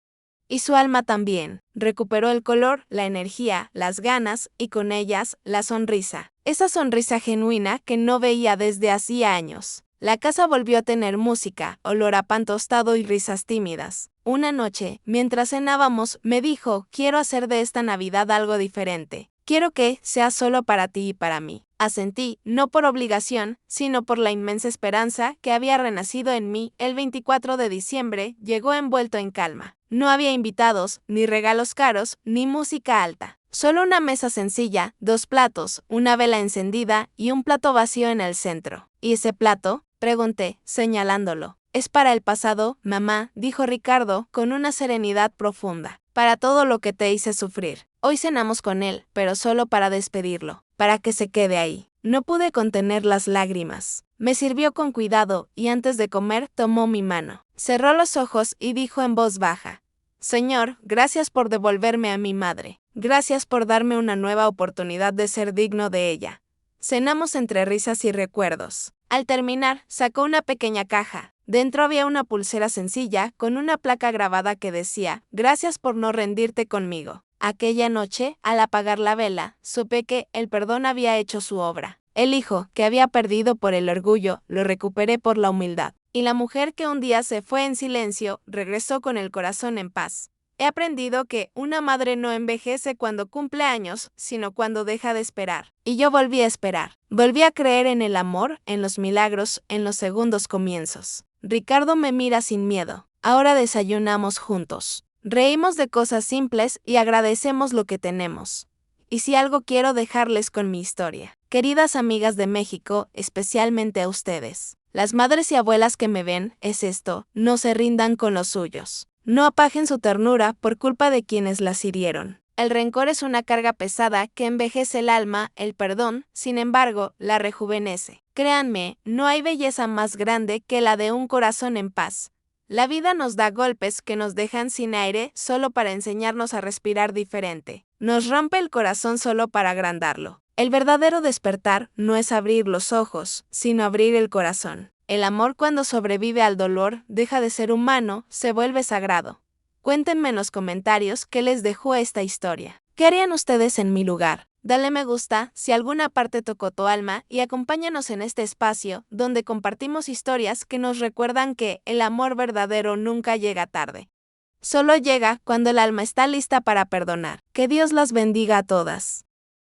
Y su alma también. Recuperó el color, la energía, las ganas y con ellas, la sonrisa. Esa sonrisa genuina que no veía desde hacía años. La casa volvió a tener música, olor a pan tostado y risas tímidas. Una noche, mientras cenábamos, me dijo, quiero hacer de esta Navidad algo diferente. Quiero que sea solo para ti y para mí. Asentí, no por obligación, sino por la inmensa esperanza que había renacido en mí. El 24 de diciembre llegó envuelto en calma. No había invitados, ni regalos caros, ni música alta. Solo una mesa sencilla, 2 platos, una vela encendida y un plato vacío en el centro. ¿Y ese plato? Pregunté, señalándolo. Es para el pasado, mamá, dijo Ricardo, con una serenidad profunda. Para todo lo que te hice sufrir. Hoy cenamos con él, pero solo para despedirlo, para que se quede ahí. No pude contener las lágrimas. Me sirvió con cuidado y antes de comer tomó mi mano. Cerró los ojos y dijo en voz baja: Señor, gracias por devolverme a mi madre. Gracias por darme una nueva oportunidad de ser digno de ella. Cenamos entre risas y recuerdos. Al terminar, sacó una pequeña caja. Dentro había una pulsera sencilla con una placa grabada que decía: Gracias por no rendirte conmigo. Aquella noche, al apagar la vela, supe que el perdón había hecho su obra. El hijo, que había perdido por el orgullo, lo recuperé por la humildad. Y la mujer que un día se fue en silencio, regresó con el corazón en paz. He aprendido que una madre no envejece cuando cumple años, sino cuando deja de esperar. Y yo volví a esperar. Volví a creer en el amor, en los milagros, en los segundos comienzos. Ricardo me mira sin miedo. Ahora desayunamos juntos. Reímos de cosas simples y agradecemos lo que tenemos. Y si algo quiero dejarles con mi historia. Queridas amigas de México, especialmente a ustedes. Las madres y abuelas que me ven, es esto: no se rindan con los suyos. No apajen su ternura por culpa de quienes las hirieron. El rencor es una carga pesada que envejece el alma, el perdón, sin embargo, la rejuvenece. Créanme, no hay belleza más grande que la de un corazón en paz. La vida nos da golpes que nos dejan sin aire solo para enseñarnos a respirar diferente. Nos rompe el corazón solo para agrandarlo. El verdadero despertar no es abrir los ojos, sino abrir el corazón. El amor, cuando sobrevive al dolor, deja de ser humano, se vuelve sagrado. Cuéntenme en los comentarios qué les dejó esta historia. ¿Qué harían ustedes en mi lugar? Dale me gusta si alguna parte tocó tu alma y acompáñanos en este espacio donde compartimos historias que nos recuerdan que el amor verdadero nunca llega tarde. Solo llega cuando el alma está lista para perdonar. Que Dios las bendiga a todas.